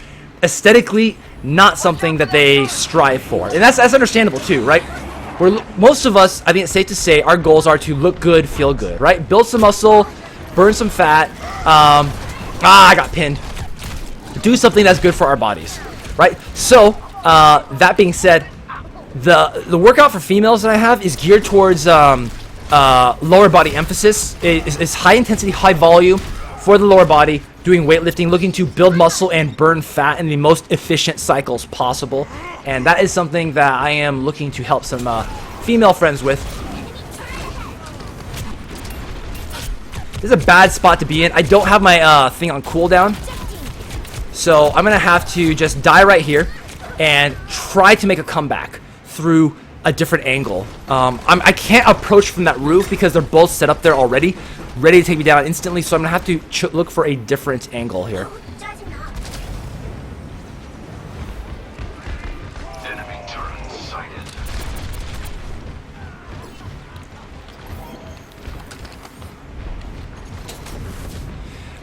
aesthetically not something that they strive for. And that's understandable too, right? Most of us, I think it's safe to say, our goals are to look good, feel good, right? Build some muscle, burn some fat. I got pinned. Do something that's good for our bodies, right? So, that being said, the workout for females that I have is geared towards lower body emphasis. It's high intensity, high volume for the lower body, doing weightlifting, looking to build muscle and burn fat in the most efficient cycles possible. And that is something that I am looking to help some female friends with. This is a bad spot to be in. I don't have my thing on cooldown, so I'm gonna have to just die right here and try to make a comeback through a different angle. I can't approach from that roof because they're both set up there already, ready to take me down instantly, so I'm gonna have to look for a different angle here. Enemy turret sighted.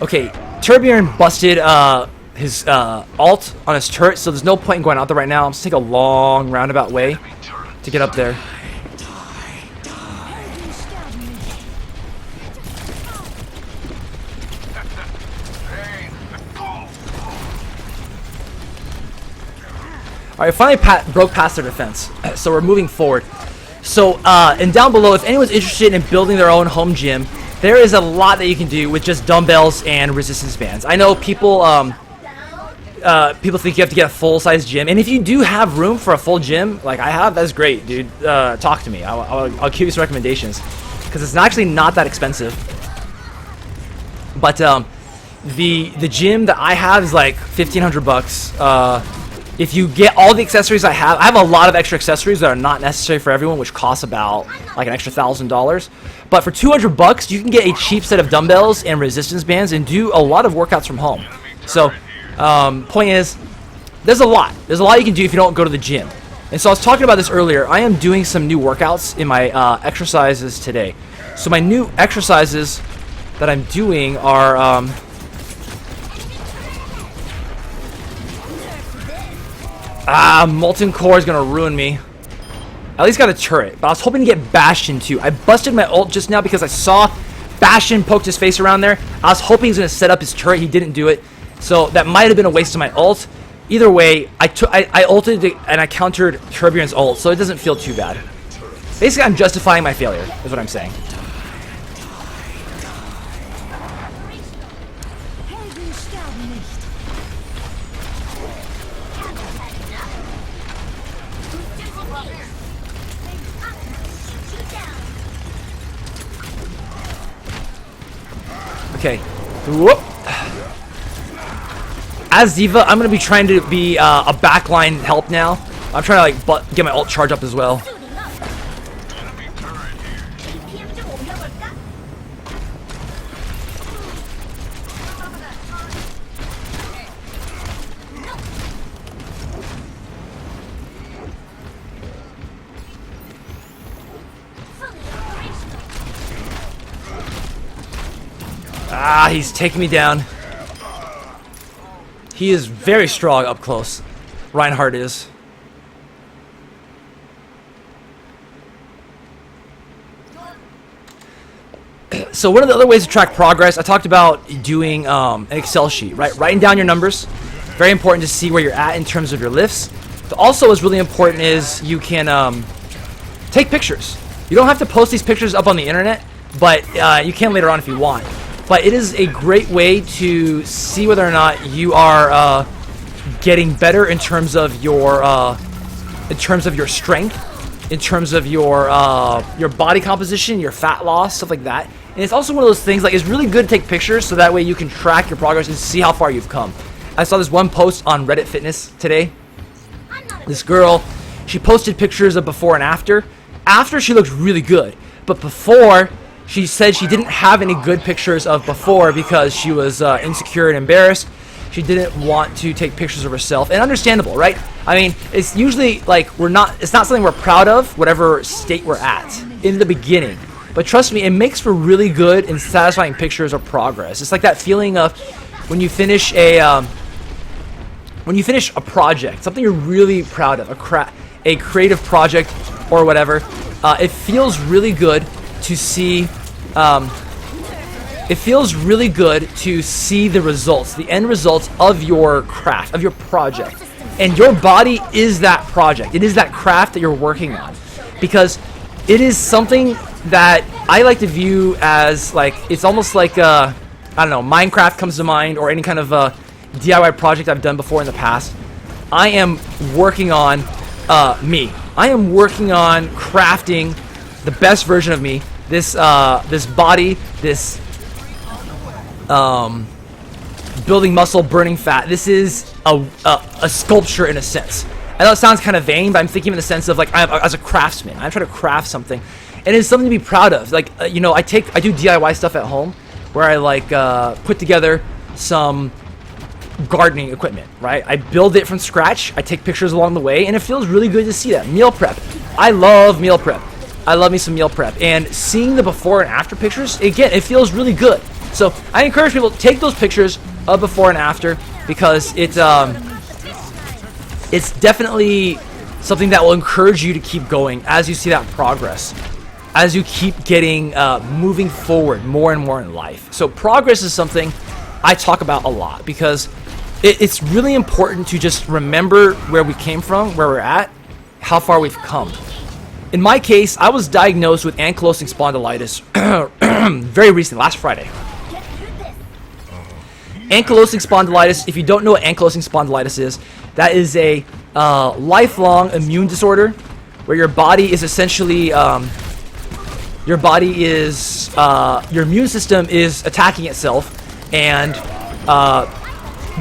Okay, Turbulence busted his ult on his turret, so there's no point in going out there right now. I'm just gonna take a long roundabout way to get up there. Alright, finally broke past their defense, so we're moving forward. So, and down below, if anyone's interested in building their own home gym, there is a lot that you can do with just dumbbells and resistance bands. I know people, people think you have to get a full-size gym, and if you do have room for a full gym, like I have, that's great, dude. Talk to me. I'll give you some recommendations, because it's actually not that expensive. But the gym that I have is like $1,500. If you get all the accessories I have a lot of extra accessories that are not necessary for everyone, which costs about like an extra $1,000. But for $200, you can get a cheap set of dumbbells and resistance bands and do a lot of workouts from home. So, point is, there's a lot you can do if you don't go to the gym. And so I was talking about this earlier. I am doing some new workouts in my exercises today. So my new exercises that I'm doing are Molten Core is gonna ruin me. At least got a turret, but I was hoping to get Bastion too. I busted my ult just now because I saw Bastion poked his face around there. I was hoping he was gonna set up his turret. He didn't do it, so that might have been a waste of my ult. Either way, I ulted and I countered Turbulent's ult, so it doesn't feel too bad. Basically, I'm justifying my failure, is what I'm saying. Okay. Whoop. As Diva, I'm going to be trying to be a backline help now. I'm trying to like get my ult charge up as well. He's taking me down. He is very strong up close. Reinhardt is. So one of the other ways to track progress, I talked about doing an Excel sheet, right? Writing down your numbers. Very important to see where you're at in terms of your lifts. But also what's really important is you can take pictures. You don't have to post these pictures up on the internet, but you can later on if you want. But it is a great way to see whether or not you are getting better in terms of your strength, in terms of your body composition, your fat loss, stuff like that. And it's also one of those things, like, it's really good to take pictures so that way you can track your progress and see how far you've come. I saw this one post on Reddit Fitness today. This girl, she posted pictures of before and after. After, she looked really good, but before, she said she didn't have any good pictures of before because she was insecure and embarrassed. She didn't want to take pictures of herself, and understandable, right? I mean, it's usually like it's not something we're proud of, whatever state we're at in the beginning. But trust me, it makes for really good and satisfying pictures of progress. It's like that feeling of when you finish a project, something you're really proud of, a creative project or whatever. It feels really good to see. It feels really good to see the results, the end results of your craft, of your project. And your body is that project. It is that craft that you're working on, because it is something that I like to view as like, it's almost like I don't know, Minecraft comes to mind, or any kind of DIY project I've done before in the past. I am working on me. I am working on crafting the best version of me. This body, this building muscle, burning fat. This is a sculpture in a sense. I know it sounds kind of vain, but I'm thinking in the sense of like, as a craftsman, I'm trying to craft something, and it's something to be proud of. Like you know, I do DIY stuff at home where I like put together some gardening equipment, right? I build it from scratch. I take pictures along the way, and it feels really good to see that. Meal prep. I love meal prep. I love me some meal prep, and seeing the before and after pictures, again, it feels really good. So I encourage people to take those pictures of before and after, because it's definitely something that will encourage you to keep going as you see that progress, as you keep getting moving forward more and more in life. So progress is something I talk about a lot, because it's really important to just remember where we came from, where we're at, how far we've come. In my case, I was diagnosed with ankylosing spondylitis very recently, last Friday. ankylosing spondylitis. If you don't know what ankylosing spondylitis is, that is a lifelong immune disorder where your body is essentially your immune system is attacking itself and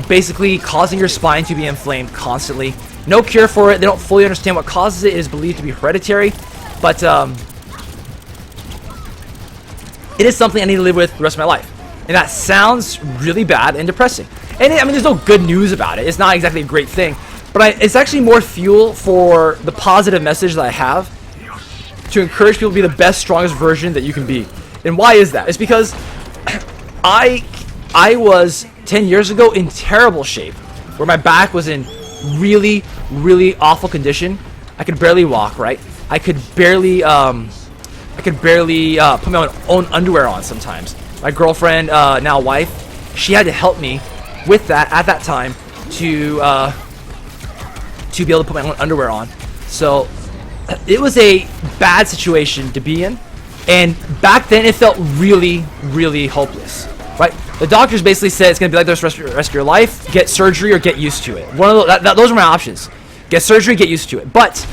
basically causing your spine to be inflamed constantly. No cure for it. They don't fully understand what causes it. It is believed to be hereditary, but it is something I need to live with the rest of my life. And that sounds really bad and depressing. And I mean, there's no good news about it. It's not exactly a great thing. But it's actually more fuel for the positive message that I have to encourage people to be the best, strongest version that you can be. And why is that? It's because I was 10 years ago in terrible shape, where my back was in really, really awful condition. I could barely walk, right? I could barely put my own underwear on sometimes. My girlfriend, now wife, she had to help me with that at that time to be able to put my own underwear on. So it was a bad situation to be in, and back then it felt really, really hopeless. Right? The doctors basically said it's gonna be like this rest of your life. Get surgery or get used to it. Those are my options. Get surgery, get used to it. But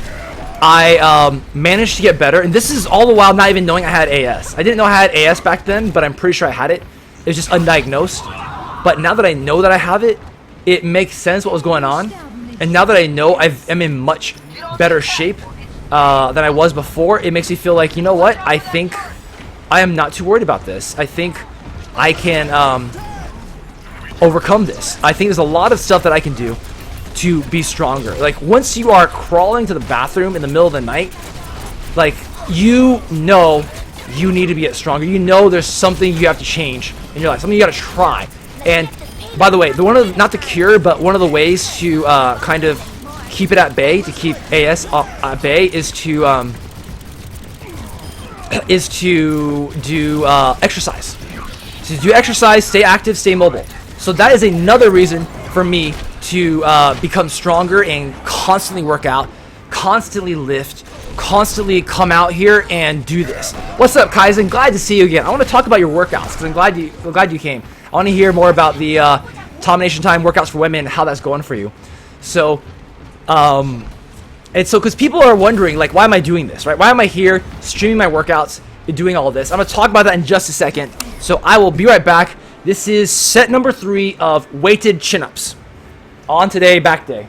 I managed to get better, and this is all the while not even knowing I had AS. I didn't know I had AS back then, but I'm pretty sure I had it. It was just undiagnosed. But now that I know that I have it, it makes sense what was going on. And now that I know I'm in much better shape than I was before, it makes me feel like, you know what? I think I am not too worried about this. I think I can overcome this. I think there's a lot of stuff that I can do to be stronger. Like, once you are crawling to the bathroom in the middle of the night, like, you know you need to get stronger. You know there's something you have to change in your life, something you got to try. And by the way, not the cure, but one of the ways to kind of keep it at bay, to keep AS at bay, is to do exercise. To do exercise, stay active, stay mobile. So that is another reason for me to become stronger and constantly work out, constantly lift, constantly come out here and do this. What's up, Kaizen? Glad to see you again. I want to talk about your workouts because I'm glad you came. I want to hear more about the TOMINATION TIME workouts for women and how that's going for you. So, because people are wondering, like, why am I doing this, right? Why am I here streaming my workouts and doing all this? I'm going to talk about that in just a second. So I will be right back. This is set number 3 of weighted chin-ups on today, back day.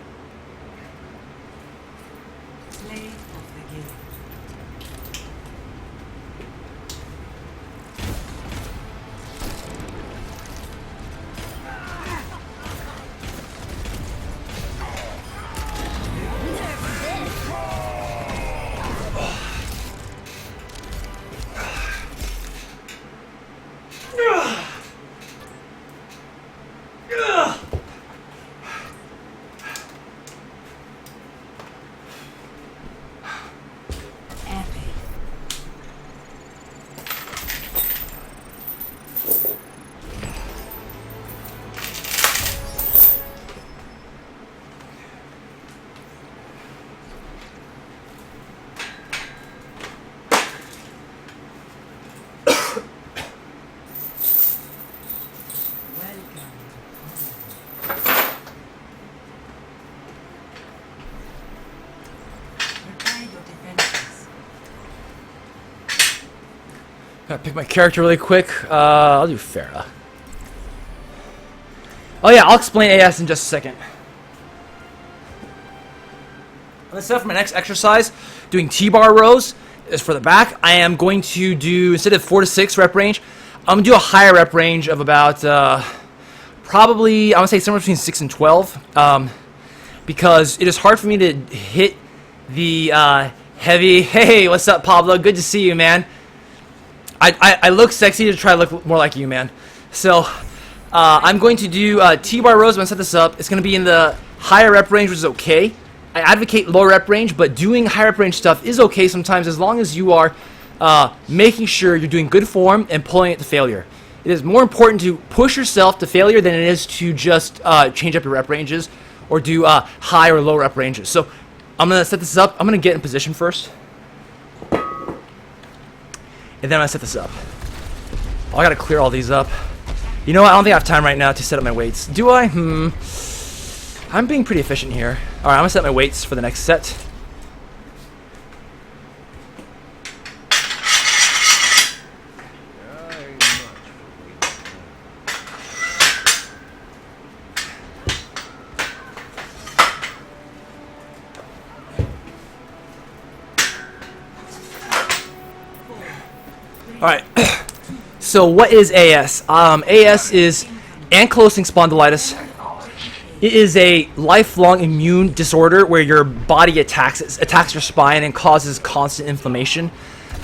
Play of the game. Gotta pick my character really quick. I'll do Farah. Oh yeah, I'll explain AS in just a second. On the set for my next exercise, doing T-bar rows is for the back. I am going to do, instead of 4 to 6 rep range, I'm gonna do a higher rep range of about probably, I would say somewhere between 6 and 12, because it is hard for me to hit the heavy. Hey, what's up, Pablo? Good to see you, man. I look sexy to try to look more like you, man. So I'm going to do T-bar rows. I'm going to set this up. It's going to be in the higher rep range, which is okay. I advocate low rep range, but doing high rep range stuff is okay sometimes as long as you are making sure you're doing good form and pulling it to failure. It is more important to push yourself to failure than it is to just change up your rep ranges or do high or low rep ranges. So I'm going to set this up. I'm going to get in position first. And then I set this up. Oh, I gotta clear all these up. You know what? I don't think I have time right now to set up my weights. Do I? I'm being pretty efficient here. All right, I'm gonna set my weights for the next set. All right. So what is AS? AS is ankylosing spondylitis. It is a lifelong immune disorder where your body attacks your spine and causes constant inflammation.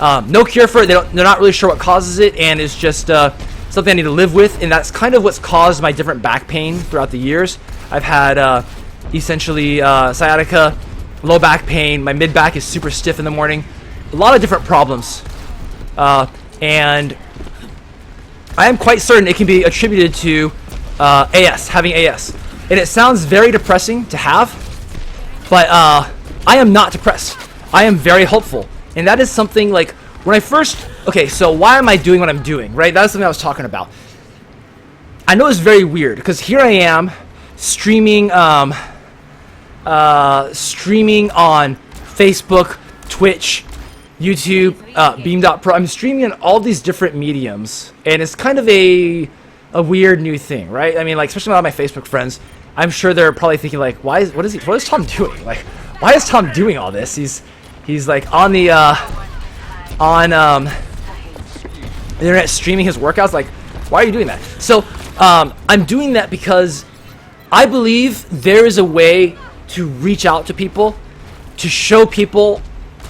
No cure for it. They're not really sure what causes it, and it's just something I need to live with. And that's kind of what's caused my different back pain throughout the years. I've had essentially sciatica, low back pain. My mid back is super stiff in the morning. A lot of different problems, and I am quite certain it can be attributed to having AS. And it sounds very depressing to have, but I am not depressed. I am very hopeful. And that is something like when I first, okay, so why am I doing what I'm doing, right? That's something I was talking about. I know it's very weird because here I am streaming, streaming on Facebook, Twitch, YouTube, Beam.pro. I'm streaming on all these different mediums, and it's kind of a weird new thing, right? I mean, like, especially a lot of my Facebook friends, I'm sure they're probably thinking like, what is Tom doing? Like, why is Tom doing all this? He's like on the internet streaming his workouts. Like, why are you doing that? So I'm doing that because I believe there is a way to reach out to people, to show people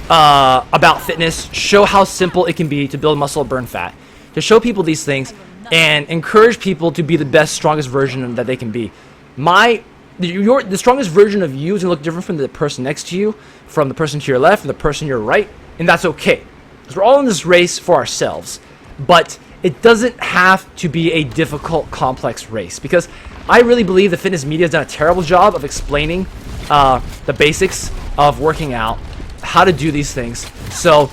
about fitness, show how simple it can be to build muscle, burn fat, to show people these things and encourage people to be the best, strongest version that they can be. The strongest version of you is going to look different from the person next to you, from the person to your left, from the person to your right, and that's okay. Because we're all in this race for ourselves. But it doesn't have to be a difficult, complex race. Because I really believe the fitness media has done a terrible job of explaining the basics of working out, how to do these things. So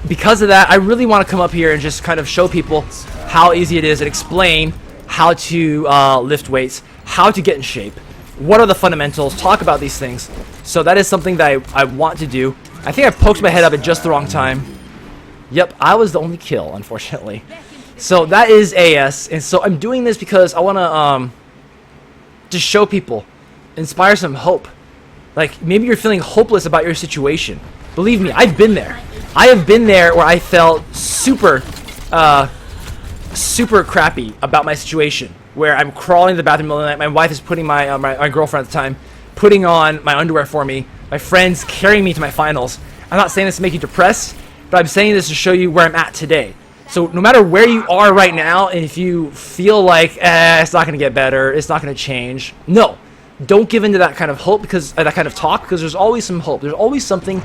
because of that, I really want to come up here and just kind of show people how easy it is and explain how to lift weights, how to get in shape, what are the fundamentals, talk about these things. So that is something that I want to do. I think I poked my head up at just the wrong time. Yep, I was the only kill, unfortunately. So that is AS, and so I'm doing this because I want to just show people, inspire some hope. Like, maybe you're feeling hopeless about your situation. Believe me, I've been there. I have been there where I felt super crappy about my situation, where I'm crawling to the bathroom in the middle of the night. My wife is putting my girlfriend at the time, putting on my underwear for me. My friends carrying me to my finals. I'm not saying this to make you depressed, but I'm saying this to show you where I'm at today. So no matter where you are right now, and if you feel like, it's not going to get better, it's not going to change, no. Don't give into that kind of hope, because that kind of talk, because there's always some hope. There's always something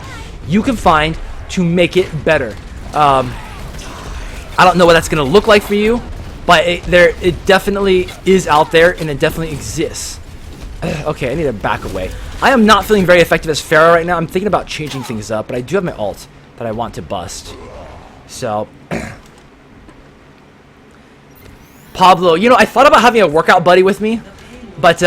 you can find to make it better. I don't know what that's going to look like for you, but it definitely is out there, and it definitely exists. Okay, I need to back away. I am not feeling very effective as Pharah right now. I'm thinking about changing things up, but I do have my ult that I want to bust. So, Pablo, you know, I thought about having a workout buddy with me, but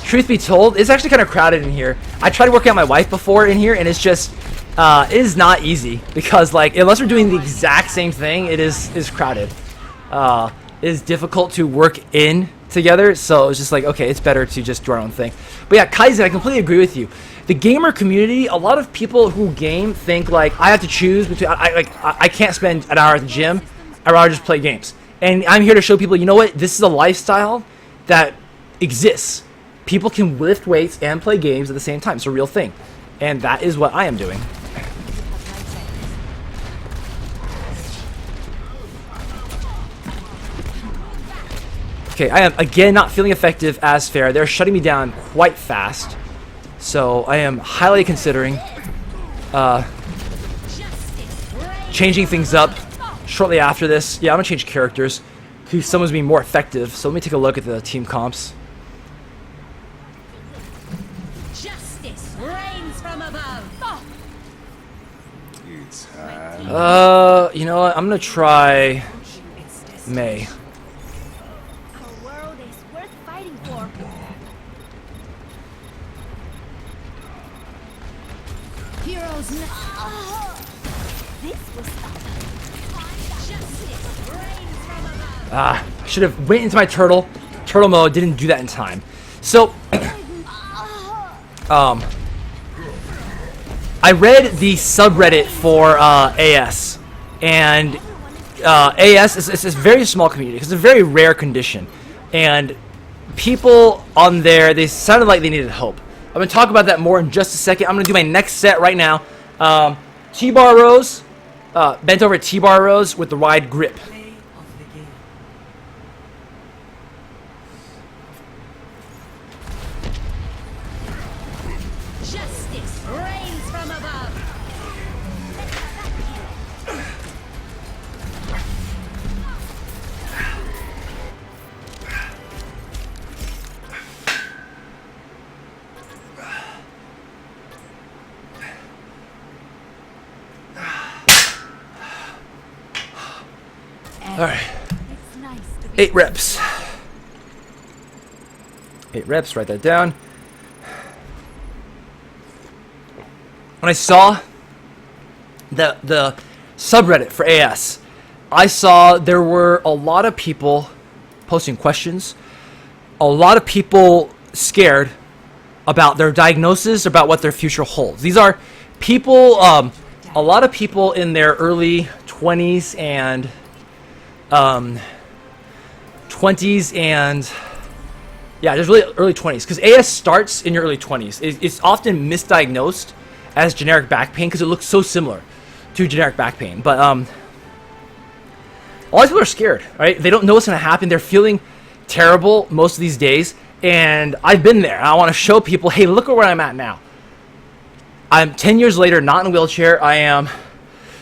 truth be told, it's actually kind of crowded in here. I tried working out my wife before in here, and it's just, it is not easy, because, like, unless we're doing the exact same thing, it is crowded. It is difficult to work in together, so it's just like, okay, it's better to just do our own thing. But yeah, Kaizen, I completely agree with you. The gamer community, a lot of people who game think like I have to choose between, I can't spend an hour at the gym. I'd rather just play games. And I'm here to show people, you know what, this is a lifestyle that exists. People can lift weights and play games at the same time. It's a real thing, and that is what I am doing. Okay, I am again not feeling effective as Pharah. They're shutting me down quite fast, so I am highly considering changing things up shortly after this. Yeah, I'm gonna change characters to someone's being more effective. So let me take a look at the team comps. Justice reigns from above. You know what? I'm gonna try. May. Our world is worth fighting for. Heroes this was justice reigns from above. I should have went into my turtle mode. Didn't do that in time. So, I read the subreddit for AS, and AS is a very small community. It's a very rare condition, and people on there, they sounded like they needed help. I'm going to talk about that more in just a second. I'm going to do my next set right now. T-bar rows, bent over T-bar rows with the wide grip. Play of the game. Justice reigns from above. All right. It's nice to be 8 reps. 8 reps, write that down. When I saw the subreddit for AS, I saw there were a lot of people posting questions, a lot of people scared about their diagnosis, about what their future holds. These are people, a lot of people in their early 20s and 20s and yeah, there's really early 20s because AS starts in your early 20s. It's often misdiagnosed as generic back pain because it looks so similar to generic back pain. But all these people are scared, right? They don't know what's going to happen. They're feeling terrible most of these days, and I've been there. I want to show people, hey, look at where I'm at now. I'm 10 years later, not in a wheelchair. I am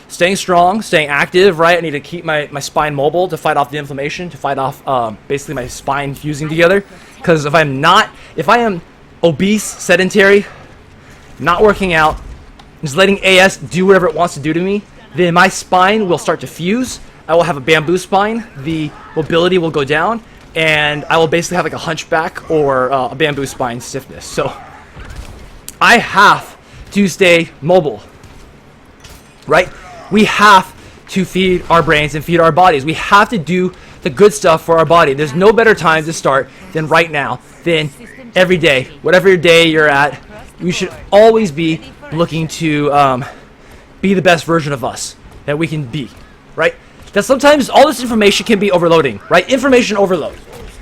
staying strong, staying active, right? I need to keep my spine mobile to fight off the inflammation, to fight off basically my spine fusing together. Because if I am obese, sedentary, not working out, just letting AS do whatever it wants to do to me, then my spine will start to fuse. I will have a bamboo spine. The mobility will go down, and I will basically have like a hunchback or a bamboo spine stiffness. So I have to stay mobile, right? We have to feed our brains and feed our bodies. We have to do the good stuff for our body. There's no better time to start than right now, than every day. Whatever your day you're at, we should always be looking to be the best version of us that we can be, right? That sometimes all this information can be overloading, right? Information overload.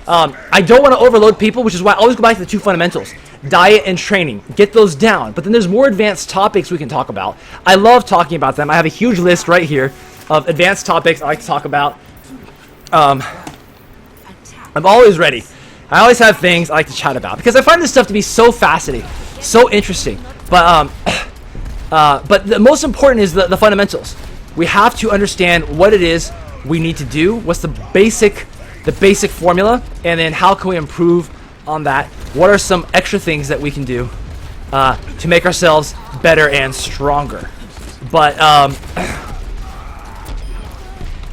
I don't want to overload people, which is why I always go back to the 2 fundamentals. Diet and training. Get those down. But then there's more advanced topics we can talk about. I love talking about them. I have a huge list right here of advanced topics I like to talk about. I'm always ready. I always have things I like to chat about because I find this stuff to be so fascinating, so interesting. But the most important is the fundamentals. We have to understand what it is we need to do. What's the basic formula, and then how can we improve on that? What are some extra things that we can do to make ourselves better and stronger? But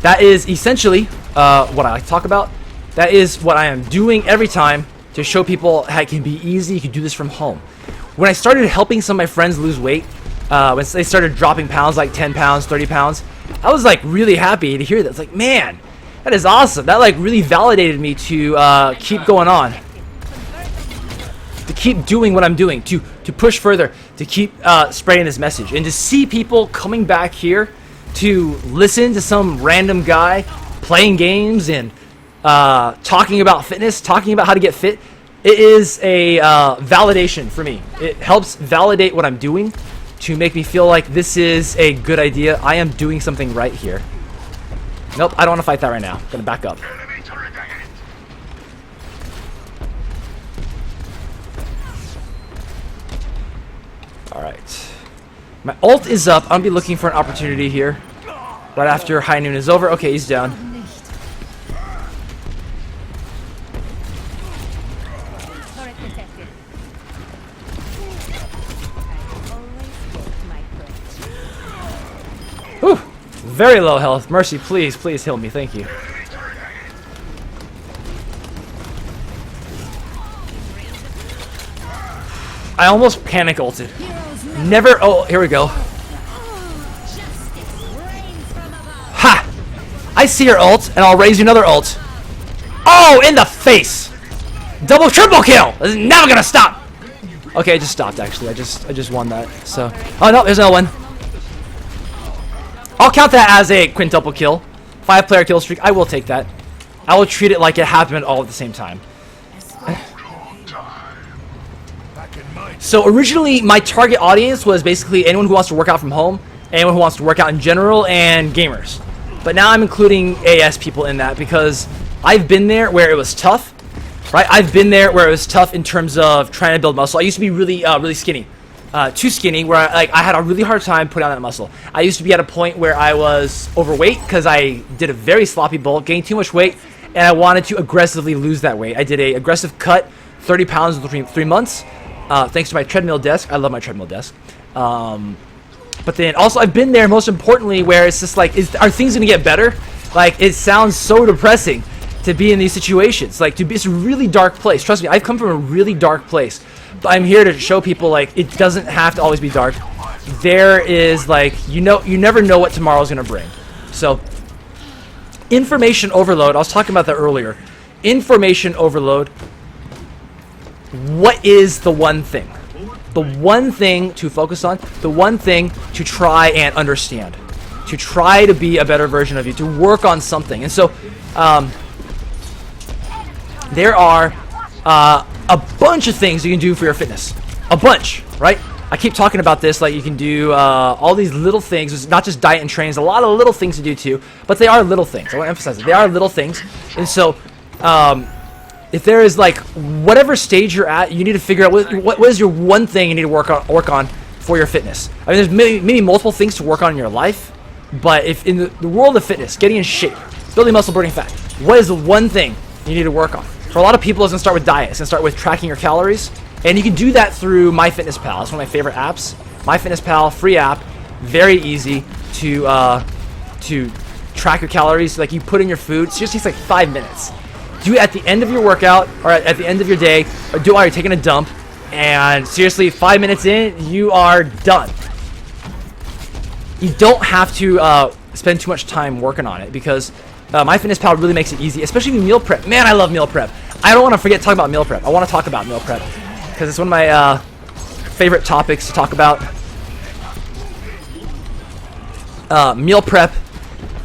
that is essentially what I like to talk about. That is what I am doing every time to show people how it can be easy. You can do this from home. When I started helping some of my friends lose weight, when they started dropping pounds, like 10 pounds, 30 pounds, I was like really happy to hear that. It's like, man, that is awesome. That like really validated me to keep going on, to keep doing what I'm doing, to push further, to keep spreading this message, and to see people coming back here to listen to some random guy playing games and talking about fitness, talking about how to get fit. It is a validation for me. It helps validate what I'm doing to make me feel like this is a good idea. I am doing something right here. Nope, I don't want to fight that right now. I'm gonna back up. Enemy turret ahead. Alright. My ult is up. I'm gonna be looking for an opportunity here. Right after high noon is over. Okay, he's down. Turret detected. I always vote my friend. Whew. Very low health. Mercy, please heal me. Thank you. Enemy turret ahead. I almost panic ulted. Never. Oh, here we go. Ha! I see your ult, and I'll raise you another ult. Oh, in the face! Double, triple kill! This is never gonna stop. Okay, it just stopped. Actually, I just won that. So, oh no, there's another one. I'll count that as a quintuple kill. 5-player kill streak. I will take that. I will treat it like it happened all at the same time. So originally, my target audience was basically anyone who wants to work out from home, anyone who wants to work out in general, and gamers. But now I'm including AS people in that because I've been there where it was tough, right? I've been there where it was tough in terms of trying to build muscle. I used to be really, really skinny, too skinny, where I had a really hard time putting on that muscle. I used to be at a point where I was overweight because I did a very sloppy bulk, gained too much weight, and I wanted to aggressively lose that weight. I did a aggressive cut, 30 pounds in 3 months, thanks to my treadmill desk. I love my treadmill desk. But then also I've been there, most importantly, where it's just like, are things going to get better? Like, it sounds so depressing to be in these situations. Like, it's a really dark place. Trust me, I've come from a really dark place. But I'm here to show people, like, it doesn't have to always be dark. There is, like, you never know what tomorrow's going to bring. So, information overload. I was talking about that earlier. Information overload. What is the one thing? The one thing to focus on, the one thing to try and understand, to try to be a better version of you, to work on something. And so there are a bunch of things you can do for your fitness. A bunch, right? I keep talking about this, like you can do all these little things. It's not just diet and training. There's a lot of little things to do too, but they are little things. I want to emphasize it. They are little things. And so if there is like whatever stage you're at, you need to figure out what is your one thing you need to work on for your fitness. I mean, there's maybe multiple things to work on in your life, but if in the world of fitness, getting in shape, building muscle, burning fat, what is the one thing you need to work on? For a lot of people, it's gonna start with diet. It's gonna start with tracking your calories, and you can do that through MyFitnessPal. It's one of my favorite apps. MyFitnessPal, free app, very easy to track your calories. Like, you put in your food. It just takes like 5 minutes. Do it at the end of your workout or at the end of your day, or do it while you're taking a dump, and seriously, 5 minutes in, you are done. You don't have to spend too much time working on it because MyFitnessPal really makes it easy, especially with meal prep. Man, I love meal prep. I don't want to forget to talk about meal prep. I want to talk about meal prep because it's one of my favorite topics to talk about. Meal prep.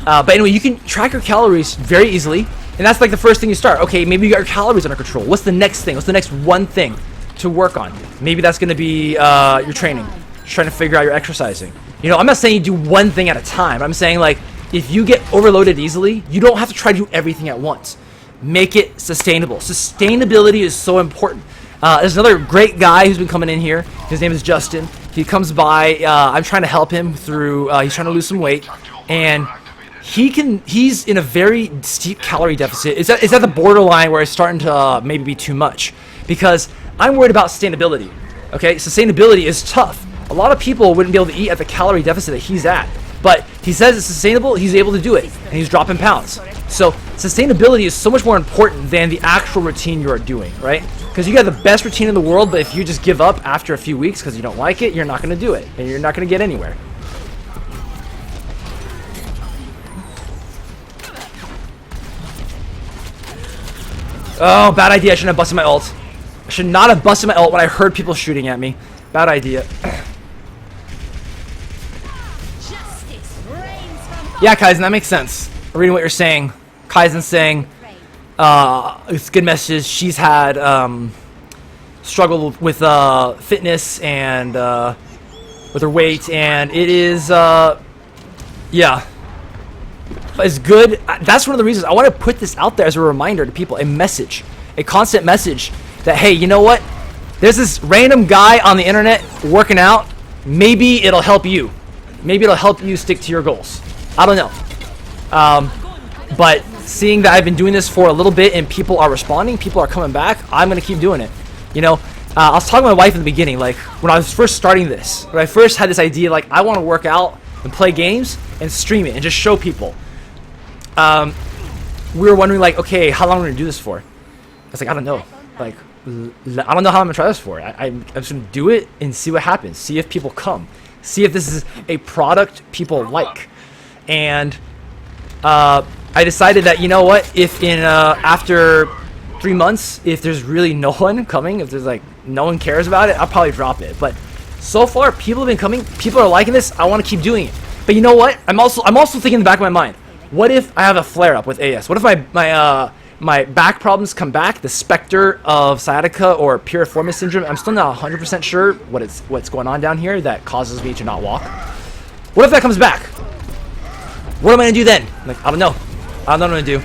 But anyway, you can track your calories very easily. And that's like the first thing you start. Okay, maybe you got your calories under control. What's the next thing? What's the next one thing to work on? Maybe that's going to be your training. Just trying to figure out your exercising. You know, I'm not saying you do one thing at a time. I'm saying, like, if you get overloaded easily, you don't have to try to do everything at once. Make it sustainable. Sustainability is so important. There's another great guy who's been coming in here. His name is Justin. He comes by. I'm trying to help him through. He's trying to lose some weight, and he's in a very steep calorie deficit. It's at the borderline where it's starting to maybe be too much, because I'm worried about sustainability. Okay, sustainability is tough. A lot of people wouldn't be able to eat at the calorie deficit that he's at, but he says it's sustainable. He's able to do it, and he's dropping pounds. So sustainability is so much more important than the actual routine you are doing, right? Because you got the best routine in the world, but if you just give up after a few weeks because you don't like it, you're not going to do it, and you're not going to get anywhere. Oh, bad idea. I shouldn't have busted my ult. I should not have busted my ult when I heard people shooting at me. Bad idea. Yeah, Kaizen, that makes sense. I'm reading what you're saying. Kaizen's saying, it's a good message. She's had struggled with fitness and with her weight, and it is, yeah. It's good. That's one of the reasons I want to put this out there as a reminder to people, a message, a constant message that, hey, you know what? There's this random guy on the internet working out. Maybe it'll help you. Maybe it'll help you stick to your goals. I don't know. But seeing that I've been doing this for a little bit and people are responding, people are coming back, I'm going to keep doing it. You know, I was talking to my wife in the beginning, like when I was first starting this, when I first had this idea, like I want to work out and play games and stream it and just show people. We were wondering, like, okay, how long are we going to do this for? I was like, I don't know. like, I don't know how I'm gonna try this for. I'm just gonna do it and see what happens. See if people come. See if this is a product people like. And I decided that, you know what, if in after 3 months, if there's really no one coming, if there's like no one cares about it, I'll probably drop it. But so far, people have been coming. People are liking this. I want to keep doing it. But you know what? I'm also thinking in the back of my mind, what if I have a flare up with AS? What if my back problems come back? The specter of sciatica or piriformis syndrome. I'm still not 100% sure what's going on down here that causes me to not walk. What if that comes back? What am I gonna do then? Like, I don't know. I don't know what I'm gonna do.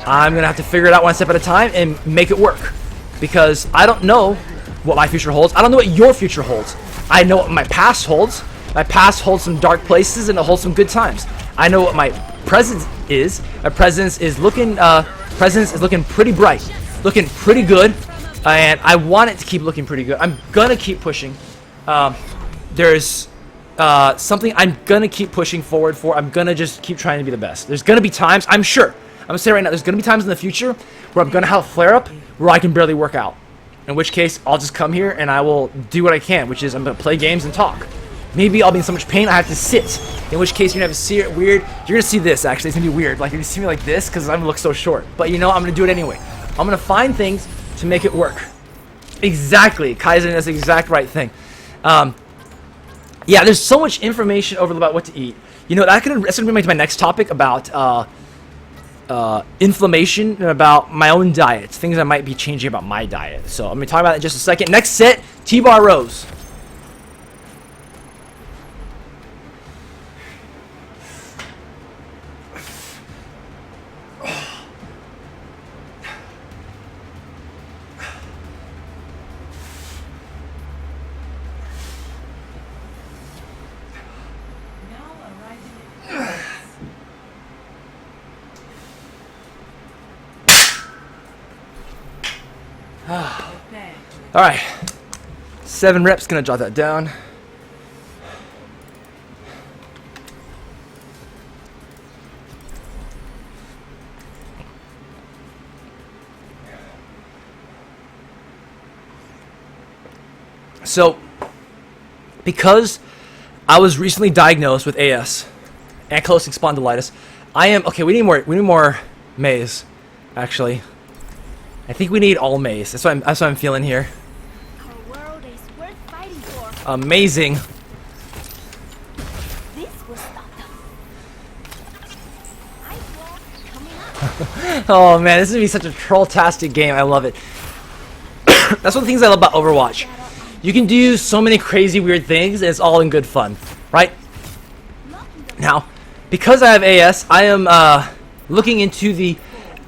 I'm gonna have to figure it out one step at a time and make it work, because I don't know what my future holds. I don't know what your future holds. I know what my past holds. My past holds some dark places and it holds some good times. I know what my present is. My presence is looking pretty bright, looking pretty good, and I want it to keep looking pretty good. I'm gonna keep pushing. There's something I'm gonna keep pushing forward for. I'm gonna just keep trying to be the best. There's gonna be times, I'm sure, I'm gonna say right now, there's gonna be times in the future where I'm gonna have a flare up where I can barely work out. In which case, I'll just come here and I will do what I can, which is I'm gonna play games and talk. Maybe I'll be in so much pain I have to sit. In which case, you're gonna have to see it weird. You're gonna see this actually. It's gonna be weird. Like, you're gonna see me like this because I'm gonna look so short. But you know, I'm gonna do it anyway. I'm gonna find things to make it work. Exactly. Kaizen does the exact right thing. Yeah, there's so much information over about what to eat. You know, that's gonna bring me to my next topic about inflammation and about my own diet. Things I might be changing about my diet. So I'm gonna talk about that in just a second. Next set, T-bar rows. All right, 7 reps, gonna jot that down. So, because I was recently diagnosed with AS, ankylosing spondylitis, I am, okay, we need more maize, actually. I think we need all maize. That's what I'm feeling here. Our world is worth fighting for. Amazing. This will stop them. I walk coming up. Oh man, this is gonna be such a troll-tastic game. I love it. That's one of the things I love about Overwatch. You can do so many crazy weird things and it's all in good fun, right? Now, because I have AS, I am looking into the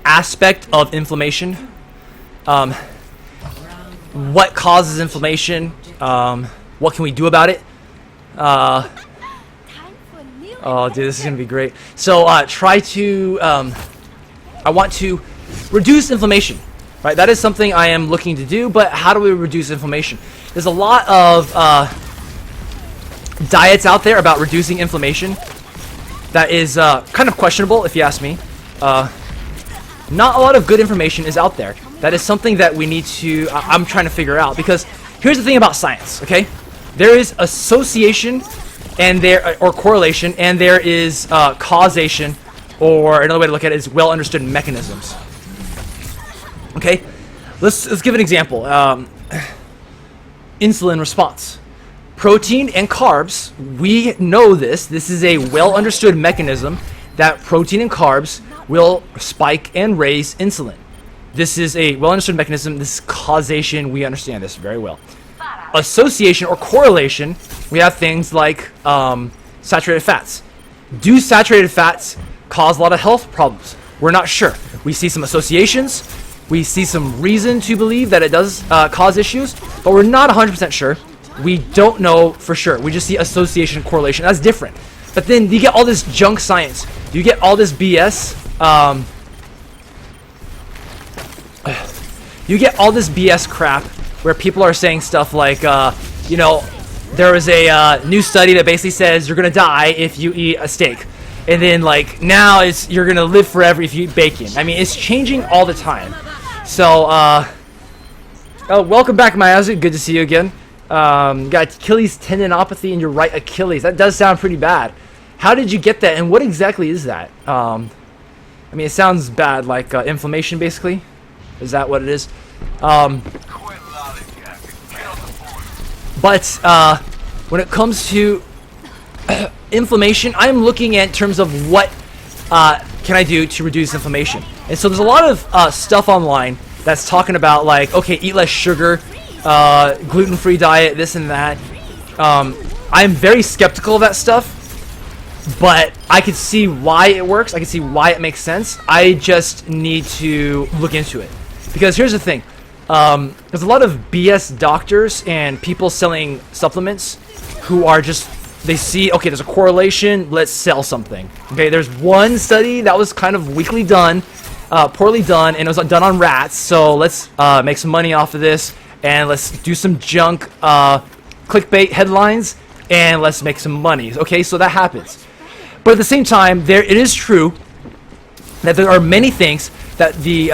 aspect of inflammation. What causes inflammation? What can we do about it? Time for a new Oh, dude, this is gonna be great. So, I want to reduce inflammation, right? That is something I am looking to do, but how do we reduce inflammation? There's a lot of diets out there about reducing inflammation that is kind of questionable, if you ask me. Not a lot of good information is out there. That is something that we need to, I'm trying to figure out, because here's the thing about science, okay? There is association and or correlation, and there is causation, or another way to look at it is well understood mechanisms. Okay, let's give an example. Insulin response. Protein and carbs, we know this. This is a well understood mechanism that protein and carbs will spike and raise insulin. This is a well understood mechanism. This is causation. We understand this very well. Association or correlation, we have things like saturated fats. Do saturated fats cause a lot of health problems? We're not sure. We see some associations. We see some reason to believe that it does cause issues, but we're not 100% sure. We don't know for sure. We just see association and correlation. That's different. But then you get all this junk science. You get all this BS. You get all this BS crap where people are saying stuff like, you know, there was a new study that basically says you're gonna die if you eat a steak, and then like now you're gonna live forever if you eat bacon. I mean, it's changing all the time. So Oh, welcome back, Mayazu. Good to see you again. Got Achilles tendinopathy in your right Achilles. That does sound pretty bad. How did you get that, and what exactly is that? I mean, it sounds bad, like inflammation, basically. Is that what it is? Quit lollygagging. Get on the board. But when it comes to inflammation, I'm looking at terms of what can I do to reduce inflammation. And so there's a lot of stuff online that's talking about, like, okay, eat less sugar, gluten-free diet, this and that. I'm very skeptical of that stuff, but I can see why it works. I can see why it makes sense. I just need to look into it. Because here's the thing. There's a lot of BS doctors and people selling supplements who are just, they see, okay, there's a correlation, let's sell something. Okay, there's one study that was kind of weakly done, poorly done, and it was done on rats, so let's make some money off of this, and let's do some junk clickbait headlines, and let's make some money. Okay, so that happens. But at the same time, it is true that there are many things that the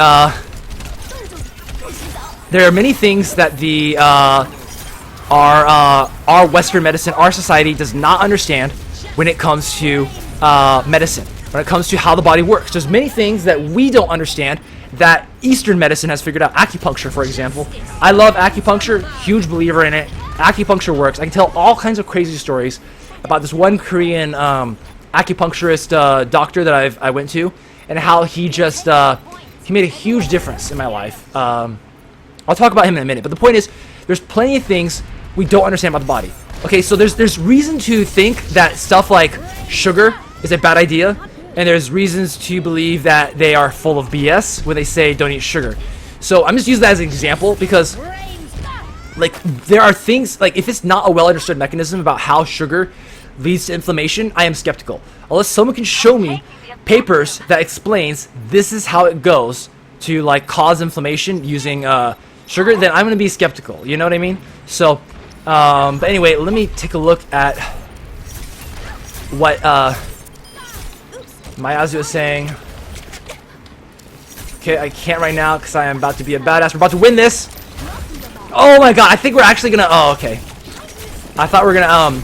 our Western medicine, our society does not understand when it comes to medicine, when it comes to how the body works. There's many things that we don't understand that Eastern medicine has figured out. Acupuncture, for example. I love acupuncture, huge believer in it. Acupuncture works. I can tell all kinds of crazy stories about this one Korean acupuncturist doctor that I went to, and how he just he made a huge difference in my life. I'll talk about him in a minute, but the point is, there's plenty of things we don't understand about the body. Okay, so there's reason to think that stuff like sugar is a bad idea, and there's reasons to believe that they are full of BS when they say don't eat sugar. So I'm just using that as an example because, like, there are things, like, if it's not a well understood mechanism about how sugar leads to inflammation, I am skeptical. Unless someone can show me papers that explains this is how it goes to, like, cause inflammation using sugar, then I'm going to be skeptical. You know what I mean? So, but anyway, let me take a look at what Mayazu is saying. Okay, I can't right now because I am about to be a badass. We're about to win this. Oh my god, I think we're actually going to... Oh, okay. I thought we were going to...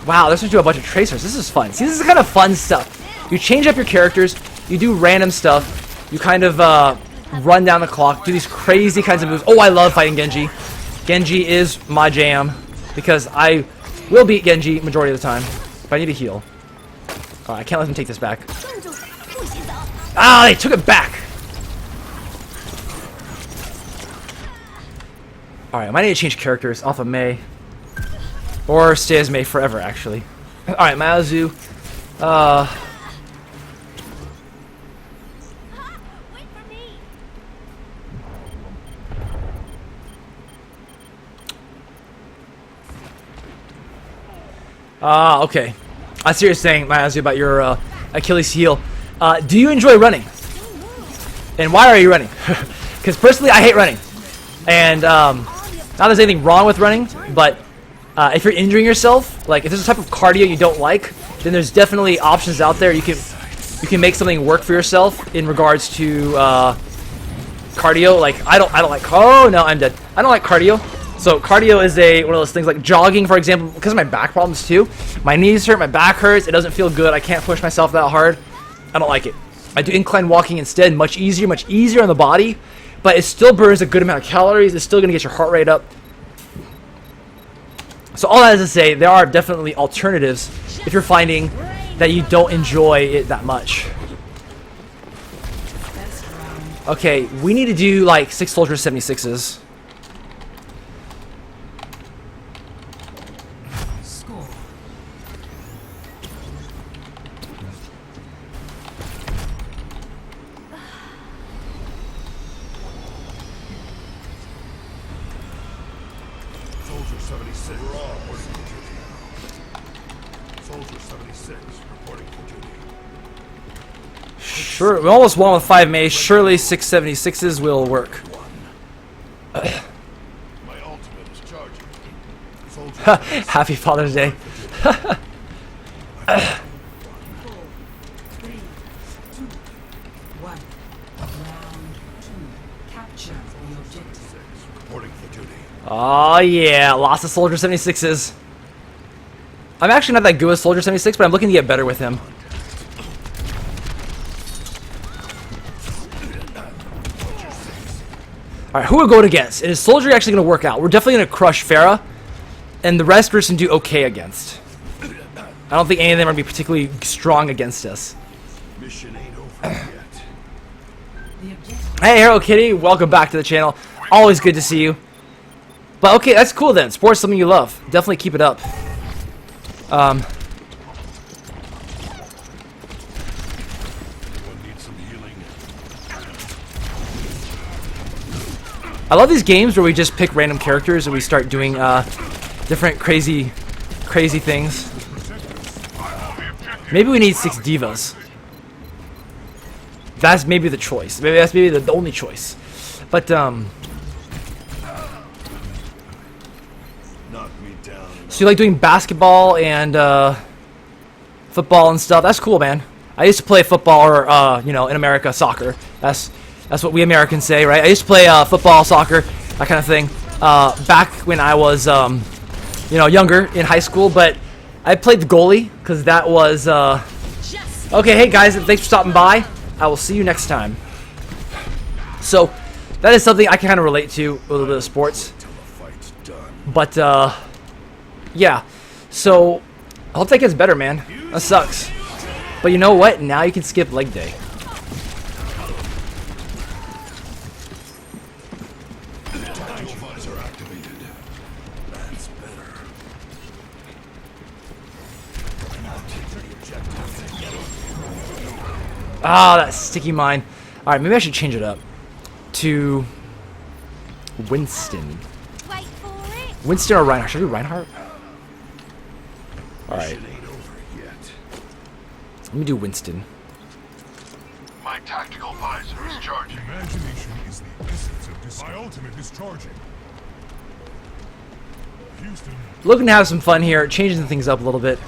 Wow, let's just do a bunch of tracers. This is fun. See, this is kind of fun stuff. You change up your characters. You do random stuff. You kind of run down the clock. Do these crazy kinds of moves. Oh, I love fighting Genji. Genji is my jam. Because I will beat Genji majority of the time. But I need to heal. Oh, I can't let them take this back. Ah, they took it back. Alright, I might need to change characters off of Mei. Or stay as Mei forever, actually. Alright, Mayazu. Wait for me. Okay. I see what you're saying, Mayazu, about your Achilles heel. Do you enjoy running? And why are you running? Because personally, I hate running. And not that there's anything wrong with running, but if you're injuring yourself, like if there's a type of cardio you don't like, then there's definitely options out there. You can make something work for yourself in regards to cardio. Like I don't like. Oh no, I'm dead. I don't like cardio. So cardio is one of those things like jogging, for example, because of my back problems too. My knees hurt, my back hurts. It doesn't feel good. I can't push myself that hard. I don't like it. I do incline walking instead. Much easier on the body, but it still burns a good amount of calories. It's still gonna get your heart rate up. So all that is to say, there are definitely alternatives if you're finding that you don't enjoy it that much. Okay, we need to do like 6 Soldier 76s. Score. Soldier 76 reporting for duty. Soldier 76 reporting for duty. Sure, we almost won with 5 Mei. Surely 676s will work. My ultimate is charging. Soldier Happy Father's Day. 4, 3, 2, 1. Round 2. Capture the objective. Reporting for duty. Oh yeah, lots of Soldier 76s. I'm actually not that good with Soldier 76, but I'm looking to get better with him. Alright, who are we going against? And is Soldier actually going to work out? We're definitely going to crush Farah, and the rest person do okay against. I don't think any of them are going to be particularly strong against us. Mission ain't over yet. The objective. Hey, Hero Kitty, welcome back to the channel. Always good to see you. But okay, that's cool then. Sports something you love. Definitely keep it up. Anyone need some healing? I love these games where we just pick random characters and we start doing different crazy things. Maybe we need 6 divas. That's maybe the choice. Maybe that's the only choice. But Knock me down. so you like doing basketball and football and stuff? That's cool, man. I used to play football, or you know, in America, soccer. That's what we Americans say, right? I used to play football, soccer, that kind of thing. Back when I was you know, younger in high school, but I played the goalie because that was okay. Hey guys, thanks for stopping by. I will see you next time. So that is something I can kind of relate to, a little bit of sports. Till the fight's done. But yeah. So I hope that gets better, man. That sucks. But you know what? Now you can skip leg day. Tactical visor activated. That's better. Now take the objective. Ah, that sticky mine. All right, maybe I should change it up to Winston. Wait for it. Winston or Reinhardt? Should I do Reinhardt? All right, Mission ain't over yet. let me do Winston. My tactical visor is charging. Imagination is the essence of this. My ultimate is charging. Houston, Looking to have some fun here, changing things up a little bit.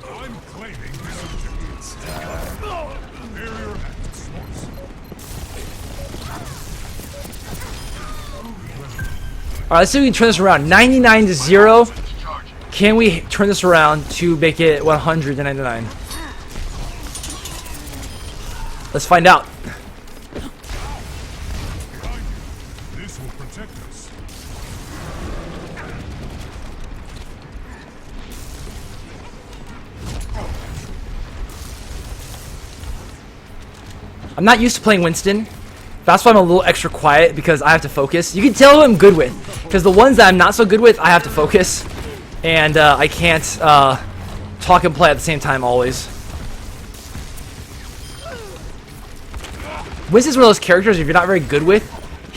I'm claiming this objective. Barrier at its source. All right, let's see if we can turn this around. 99 to 0. It's charging. Can we turn this around to make it 100 to 99? Let's find out. Behind you. This will protect us. I'm not used to playing Winston. That's why I'm a little extra quiet, because I have to focus. You can tell who I'm good with, because the ones that I'm not so good with, I have to focus. And I can't talk and play at the same time always. Winston's one of those characters, if you're not very good with,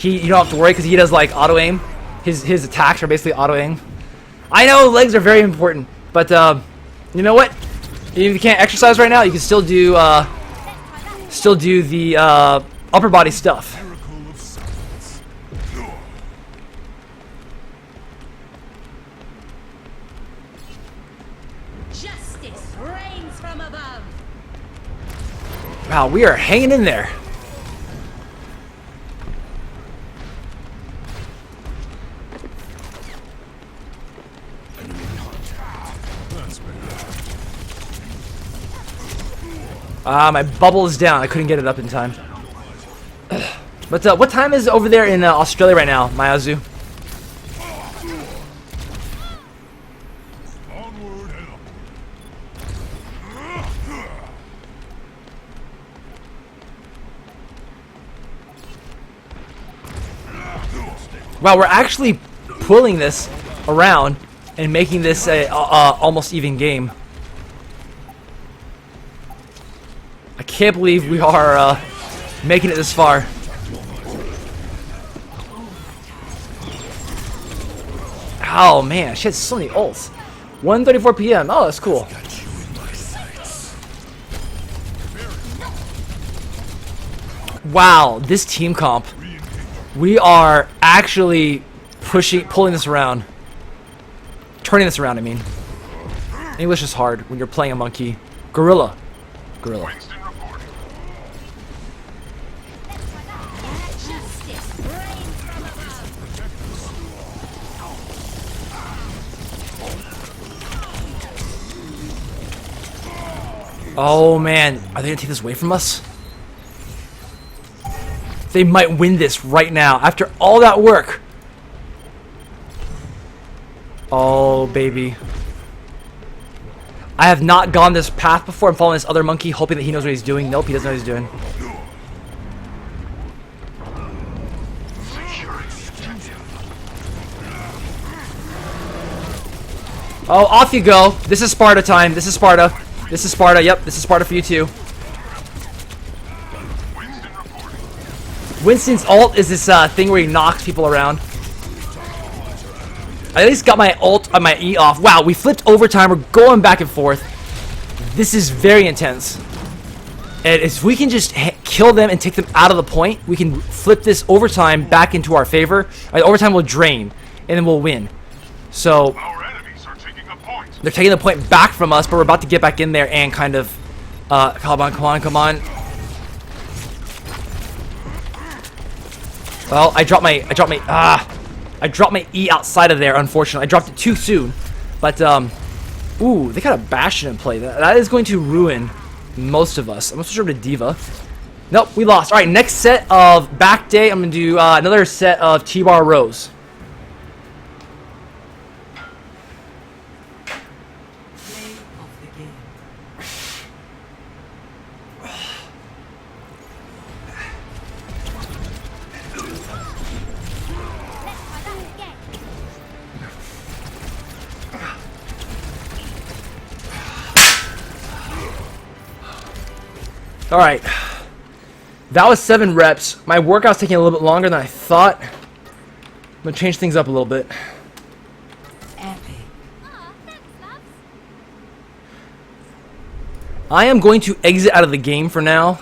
you don't have to worry, because he does like auto aim. His attacks are basically auto aim. I know legs are very important, but you know what? If you can't exercise right now, you can still do the upper body stuff. Miracle of silence. Justice reigns from above. Wow, we are hanging in there. That's better. My bubble is down. I couldn't get it up in time. But what time is it over there in Australia right now, Mayazu? Onward and upward. Wow, we're actually pulling this around and making this a almost even game. I can't believe we are making it this far. Oh man, she has so many ults. 1:34 p.m. Oh, that's cool. Wow, this team comp. We are actually pulling this around. Turning this around, I mean. English is hard when you're playing a monkey. Gorilla. Winston reporting. Oh man, are they gonna take this away from us? They might win this right now after all that work. Oh baby. I have not gone this path before. I'm following this other monkey, hoping that he knows what he's doing. Nope, he doesn't know what he's doing. Oh, off you go. This is Sparta time. This is Sparta. This is Sparta. Yep, this is Sparta for you too. Winston's ult is this thing where he knocks people around. I at least got my ult on my E off. Wow, we flipped overtime. We're going back and forth. This is very intense. And if we can just kill them and take them out of the point, we can flip this overtime back into our favor. Overtime will drain, and then we'll win. So Our enemies are taking a point. they're taking the point back from us, but we're about to get back in there and kind of... come on, come on, come on. Well, I dropped my E outside of there, unfortunately. I dropped it too soon. But, ooh, they got a Bastion in play. That is going to ruin most of us. I'm going to switch over to Diva. Nope, we lost. All right, next set of back day, I'm going to do another set of T-bar rows. Play of the game. Let's try that again. All right. That was 7 reps. My workout's taking a little bit longer than I thought. I'm going to change things up a little bit. Epic. Aw, thanks, loves. I am going to exit out of the game for now,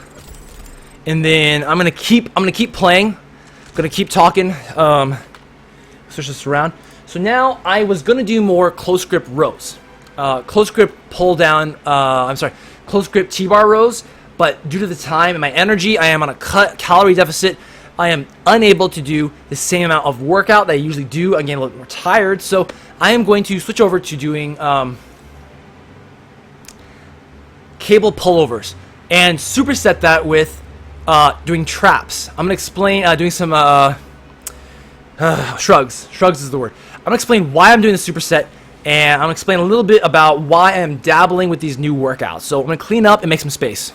and then I'm gonna keep playing. I'm gonna keep talking. Switch this around. So now I was gonna do more close grip rows, close grip pull down. Close grip T-bar rows. But due to the time and my energy, I am on a calorie deficit. I am unable to do the same amount of workout that I usually do. I'm getting a little more tired, so I am going to switch over to doing cable pullovers and superset that with doing traps. I'm gonna explain doing some shrugs. Shrugs is the word. I'm gonna explain why I'm doing the superset, and I'm gonna explain a little bit about why I'm dabbling with these new workouts. So I'm gonna clean up and make some space.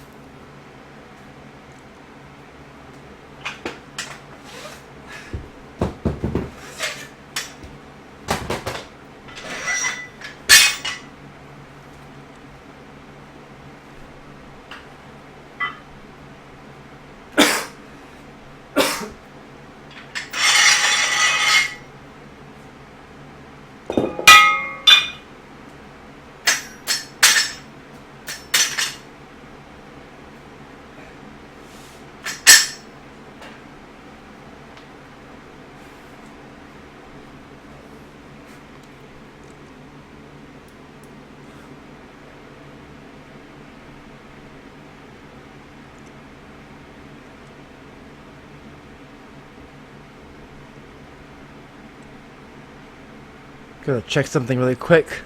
Gotta check something really quick.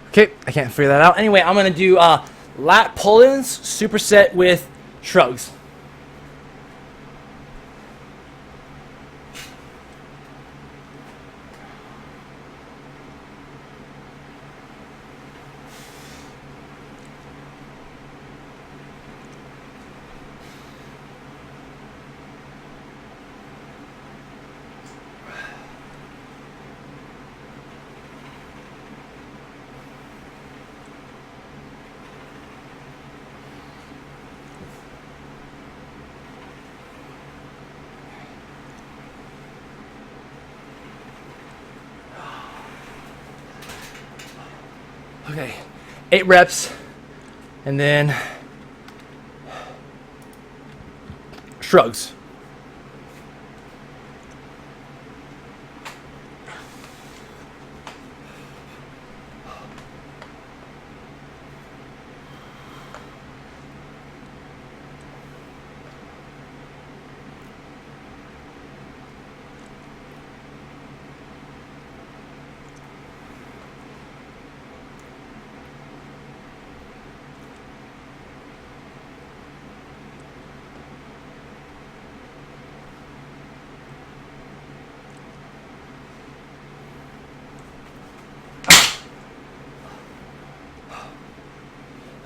Okay, I can't figure that out. Anyway, I'm gonna do lat pull-ins superset with shrugs. Okay, 8 reps, and then shrugs.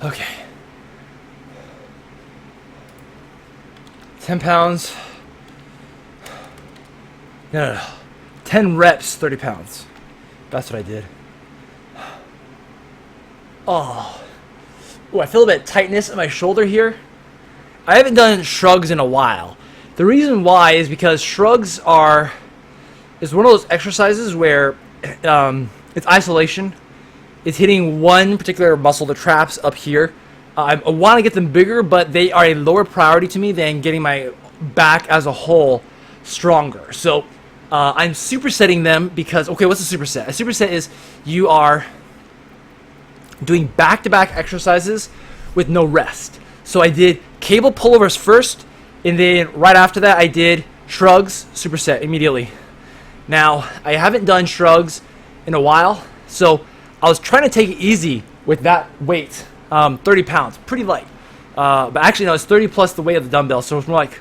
Okay. 10 pounds. No. 10 reps, 30 pounds. That's what I did. Oh. Ooh, I feel a bit of tightness in my shoulder here. I haven't done shrugs in a while. The reason why is because shrugs is one of those exercises where it's isolation. It's hitting one particular muscle, the traps up here. I want to get them bigger, but they are a lower priority to me than getting my back as a whole stronger. So I'm supersetting them because, okay, what's a superset? A superset is you are doing back-to-back exercises with no rest. So I did cable pullovers first, and then right after that I did shrugs, superset immediately. Now, I haven't done shrugs in a while, so I was trying to take it easy with that weight. 30 pounds, pretty light. But actually, no, it's 30 plus the weight of the dumbbell, so it's more like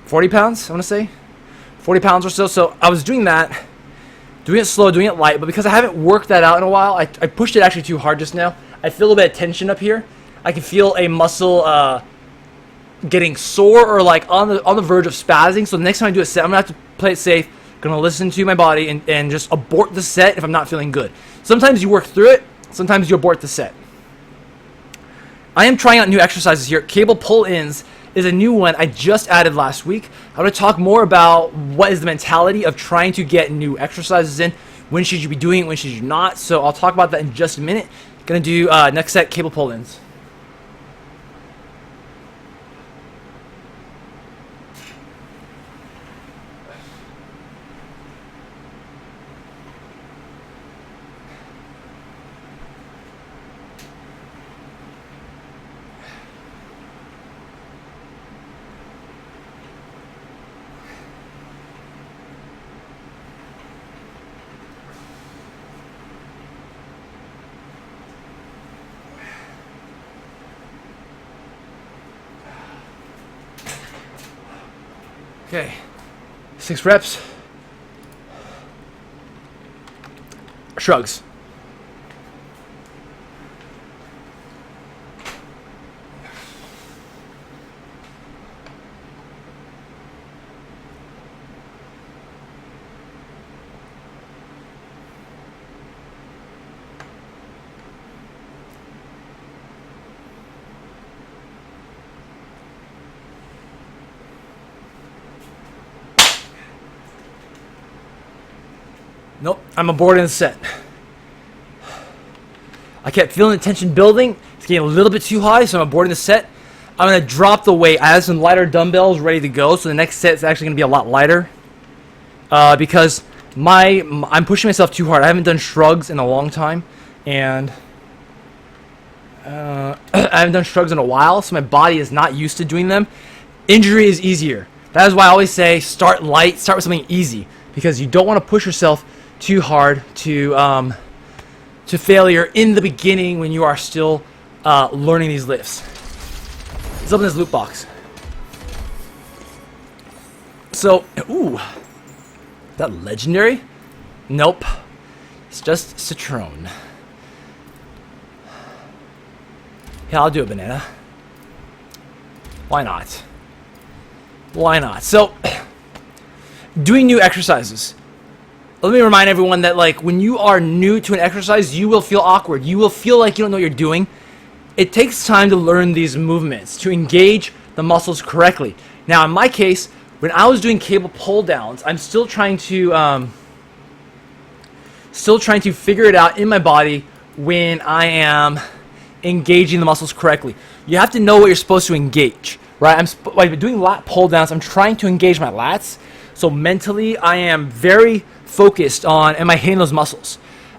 40 pounds, I want to say. 40 pounds or so. So I was doing that, doing it slow, doing it light, but because I haven't worked that out in a while, I pushed it actually too hard just now. I feel a bit of tension up here. I can feel a muscle getting sore or like on the verge of spazzing. So the next time I do a set, I'm gonna have to play it safe. Gonna listen to my body and just abort the set if I'm not feeling good. Sometimes you work through it. Sometimes you abort the set. I am trying out new exercises here. Cable pull-ins is a new one I just added last week. I want to talk more about what is the mentality of trying to get new exercises in. When should you be doing it? When should you not? So I'll talk about that in just a minute. Gonna do next set cable pull-ins. Okay, 6 reps. Shrugs. Nope, I'm aborting the set. I kept feeling the tension building. It's getting a little bit too high, so I'm aborting the set. I'm going to drop the weight. I have some lighter dumbbells ready to go, so the next set is actually going to be a lot lighter. Because I'm pushing myself too hard. I haven't done shrugs in a long time, and I haven't done shrugs in a while, so my body is not used to doing them. Injury is easier. That is why I always say start light, start with something easy, because you don't want to push yourself too hard to failure in the beginning when you are still learning these lifts. Let's open this loot box. So, ooh, is that legendary? Nope, it's just Citron. Yeah, I'll do a banana. Why not? Why not? So, doing new exercises. Let me remind everyone that, like, when you are new to an exercise, you will feel awkward. You will feel like you don't know what you're doing. It takes time to learn these movements, to engage the muscles correctly. Now, in my case, when I was doing cable pull downs, I'm still trying to figure it out in my body when I am engaging the muscles correctly. You have to know what you're supposed to engage, right? Like doing lat pull downs, I'm trying to engage my lats. So mentally, I am very focused on, am I hitting those muscles?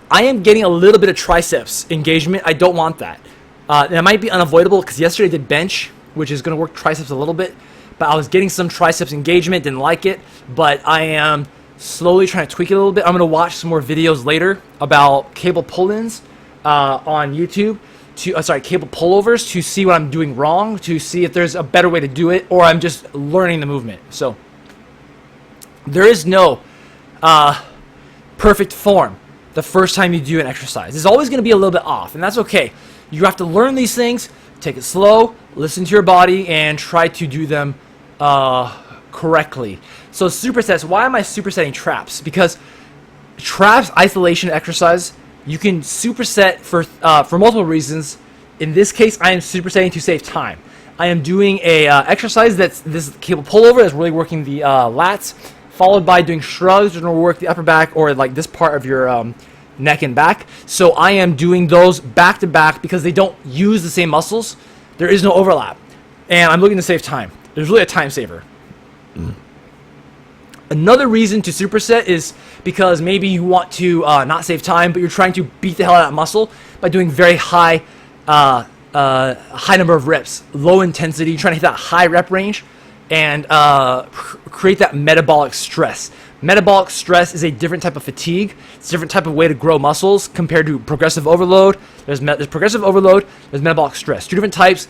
I am getting a little bit of triceps engagement. I don't want that. That might be unavoidable because yesterday I did bench, which is going to work triceps a little bit. But I was getting some triceps engagement, didn't like it. But I am slowly trying to tweak it a little bit. I'm going to watch some more videos later about cable pull-ins on YouTube. Cable pullovers to see what I'm doing wrong, to see if there's a better way to do it, or I'm just learning the movement. So there is no perfect form. the first time you do an exercise. It's always going to be a little bit off, and that's okay. You have to learn these things, take it slow, listen to your body, and try to do them correctly. So supersets, why am I supersetting traps? Because traps, isolation exercise, you can superset for multiple reasons. In this case, I am supersetting to save time. I am doing a exercise that's this cable pullover that's really working the lats, followed by doing shrugs, which will work the upper back or like this part of your neck and back. So I am doing those back to back because they don't use the same muscles. There is no overlap, and I'm looking to save time. There's really a time saver. Another reason to superset is because maybe you want to not save time, but you're trying to beat the hell out of that muscle by doing very high number of reps, low intensity, trying to hit that high rep range and create that metabolic stress. Metabolic stress is a different type of fatigue. It's a different type of way to grow muscles compared to progressive overload. There's progressive overload, there's metabolic stress. Two different types.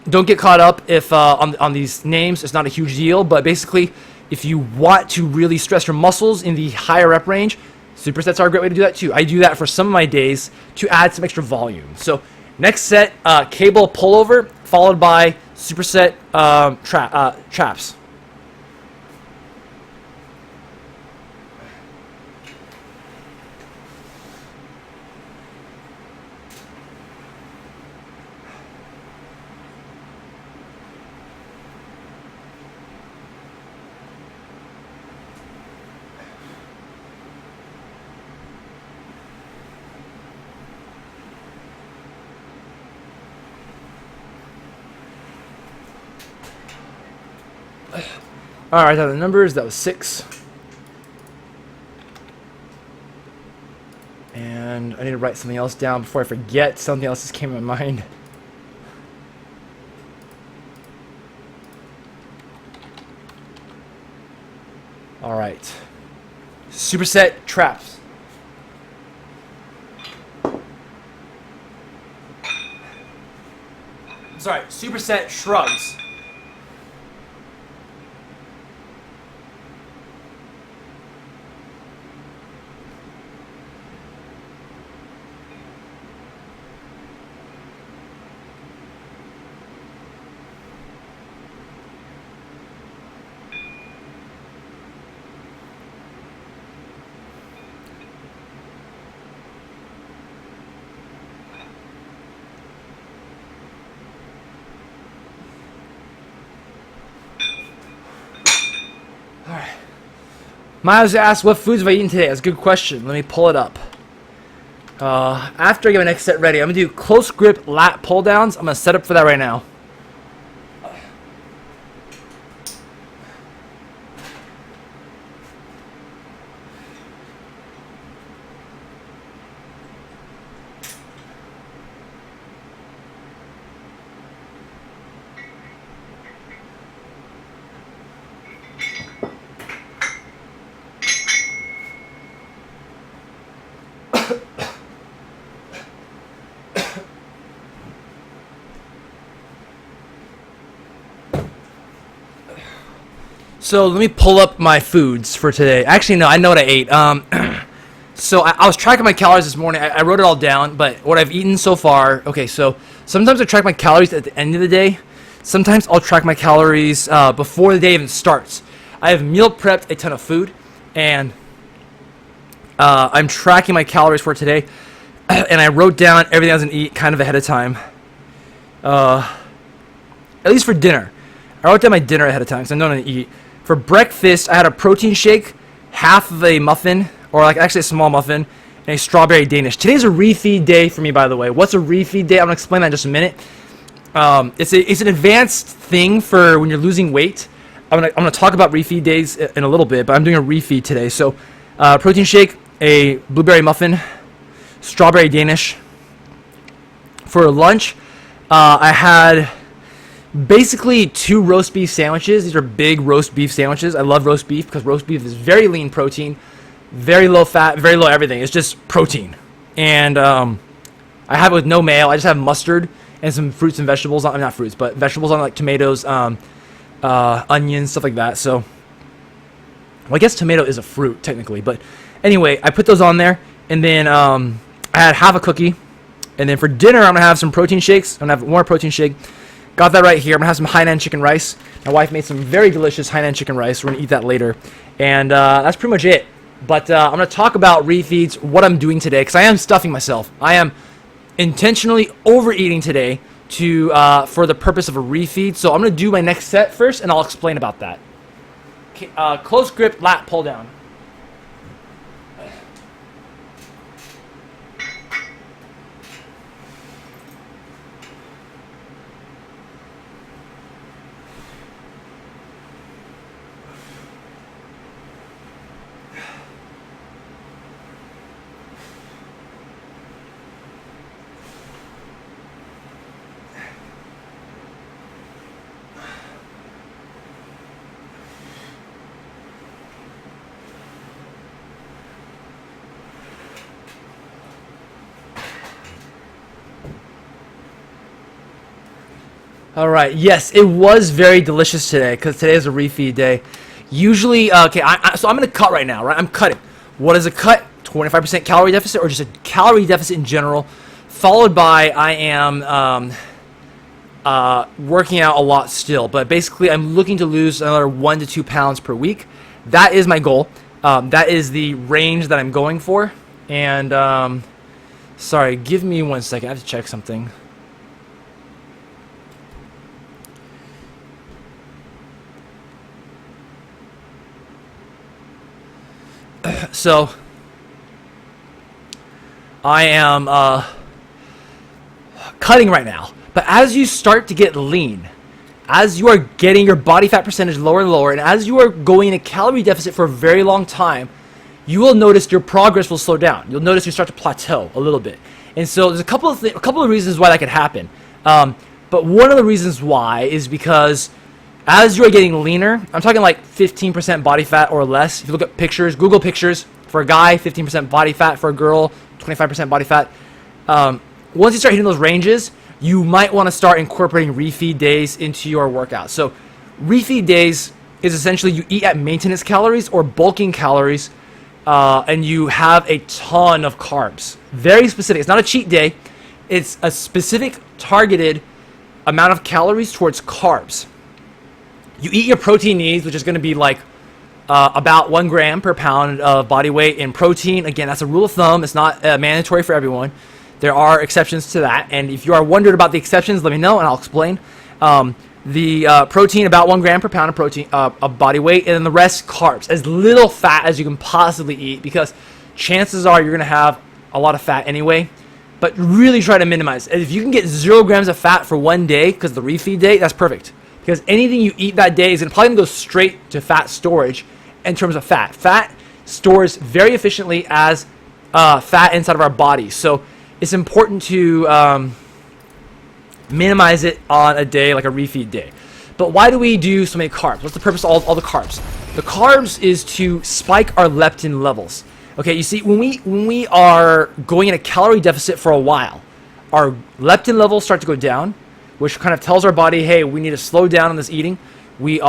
Don't get caught up if on these names. It's not a huge deal, but basically, if you want to really stress your muscles in the higher rep range, supersets are a great way to do that too. I do that for some of my days to add some extra volume. So next set, cable pullover, followed by superset traps. Alright, the numbers, that was 6. And I need to write something else down before I forget. Something else just came to my mind. Alright. Superset traps. Sorry, superset shrugs. Miles asked, what foods have I eaten today? That's a good question. Let me pull it up. After I get my next set ready, I'm going to do close grip lat pull downs. I'm going to set up for that right now. So let me pull up my foods for today. Actually, no, I know what I ate. So I was tracking my calories this morning. I wrote it all down, but what I've eaten so far. Okay, so sometimes I track my calories at the end of the day. Sometimes I'll track my calories before the day even starts. I have meal prepped a ton of food, and I'm tracking my calories for today. And I wrote down everything I was going to eat kind of ahead of time. At least for dinner. I wrote down my dinner ahead of time because I know what I'm going to eat. For breakfast, I had a protein shake, half of a muffin, or like actually a small muffin, and a strawberry Danish. Today's a refeed day for me, by the way. What's a refeed day? I'm going to explain that in just a minute. It's an advanced thing for when you're losing weight. I'm gonna talk about refeed days in a little bit, but I'm doing a refeed today. So, protein shake, a blueberry muffin, strawberry Danish. For lunch, I had basically 2 roast beef sandwiches. These are big roast beef sandwiches. I love roast beef because roast beef is very lean protein, very low fat, very low everything. It's just protein. And I have it with no mayo. I just have mustard and some fruits and vegetables on, not fruits, but vegetables on, like tomatoes, onions, stuff like that. So, well, I guess tomato is a fruit technically, but anyway, I put those on there, and then I had half a cookie, and then for dinner I'm gonna have some protein shakes. I'm gonna have one protein shake. Got that right here. I'm gonna have some Hainan chicken rice. My wife made some very delicious Hainan chicken rice. We're gonna eat that later, and that's pretty much it. But I'm gonna talk about refeeds, what I'm doing today, because I am stuffing myself. I am intentionally overeating today to for the purpose of a refeed. So I'm gonna do my next set first, and I'll explain about that. Okay, close grip lat pull down. All right. Yes, it was very delicious today because today is a refeed day. Usually, okay. So I'm gonna cut right now. Right, I'm cutting. What is a cut? 25% calorie deficit, or just a calorie deficit in general. Followed by I am working out a lot still, but basically I'm looking to lose another 1 to 2 pounds per week. That is my goal. That is the range that I'm going for. And sorry, give me 1 second. I have to check something. So I am cutting right now, but as you start to get lean, as you are getting your body fat percentage lower and lower, and as you are going in a calorie deficit for a very long time, you will notice your progress will slow down. You'll notice you start to plateau a little bit. And so there's a couple of reasons why that could happen. But one of the reasons why is because as you are getting leaner, I'm talking like 15% body fat or less. If you look at pictures, Google pictures, for a guy, 15% body fat, for a girl, 25% body fat. Once you start hitting those ranges, you might want to start incorporating refeed days into your workout. So refeed days is essentially you eat at maintenance calories or bulking calories, and you have a ton of carbs. Very specific. It's not a cheat day. It's a specific targeted amount of calories towards carbs. You eat your protein needs, which is going to be like about 1 gram per pound of body weight in protein. Again, that's a rule of thumb. It's not mandatory for everyone. There are exceptions to that. And if you are wondering about the exceptions, let me know and I'll explain. The protein, about 1 gram per pound of protein of body weight, and then the rest carbs. As little fat as you can possibly eat, because chances are you're going to have a lot of fat anyway. But really try to minimize. If you can get 0 grams of fat for 1 day, because the refeed day, that's perfect. Because anything you eat that day is probably going to go straight to fat storage in terms of fat. Fat stores very efficiently as fat inside of our bodies. So it's important to minimize it on a day like a refeed day. But why do we do so many carbs? What's the purpose of all the carbs? The carbs is to spike our leptin levels. Okay, you see, when we are going in a calorie deficit for a while, our leptin levels start to go down, which kind of tells our body, hey, we need to slow down on this eating. We need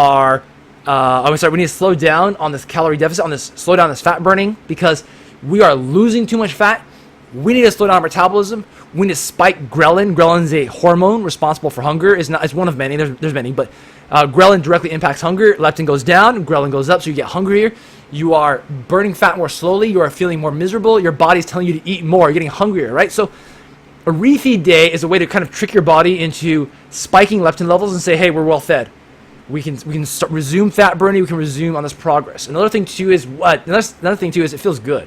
to slow down on this calorie deficit, slow down this fat burning, because we are losing too much fat. We need to slow down our metabolism. We need to spike ghrelin. Ghrelin is a hormone responsible for hunger. It's one of many. There's many, but ghrelin directly impacts hunger. Leptin goes down, ghrelin goes up, so you get hungrier. You are burning fat more slowly. You are feeling more miserable. Your body's telling you to eat more. You're getting hungrier, right? So a refeed day is a way to kind of trick your body into spiking leptin levels and say, hey, we're well fed. We can resume fat burning. We can resume on this progress. Another thing too is it feels good,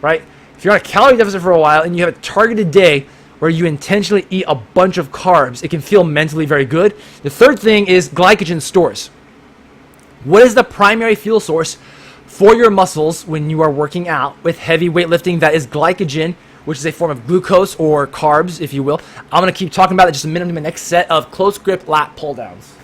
right? If you're on a calorie deficit for a while and you have a targeted day where you intentionally eat a bunch of carbs, it can feel mentally very good. The third thing is glycogen stores. What is the primary fuel source for your muscles when you are working out with heavy weightlifting? That is glycogen, which is a form of glucose or carbs, if you will. I'm going to keep talking about it just a minute in my next set of close grip lat pull downs.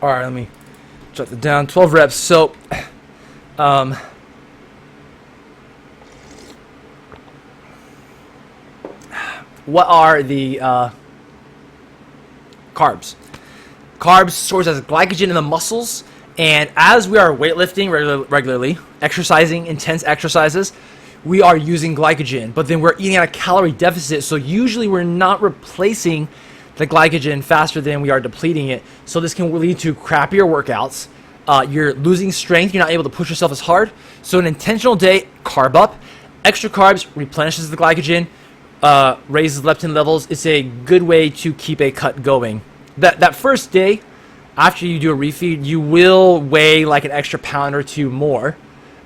All right, let me jot it down. 12 reps. So, what are the carbs? Carbs stores as glycogen in the muscles, and as we are weightlifting regularly, exercising intense exercises, we are using glycogen, but then we're eating at a calorie deficit, so usually we're not replacing the glycogen faster than we are depleting it, so this can lead to crappier workouts. You're losing strength, you're not able to push yourself as hard, so an intentional day, carb up. Extra carbs replenishes the glycogen, raises leptin levels. It's a good way to keep a cut going. That first day, after you do a refeed, you will weigh like an extra pound or two more,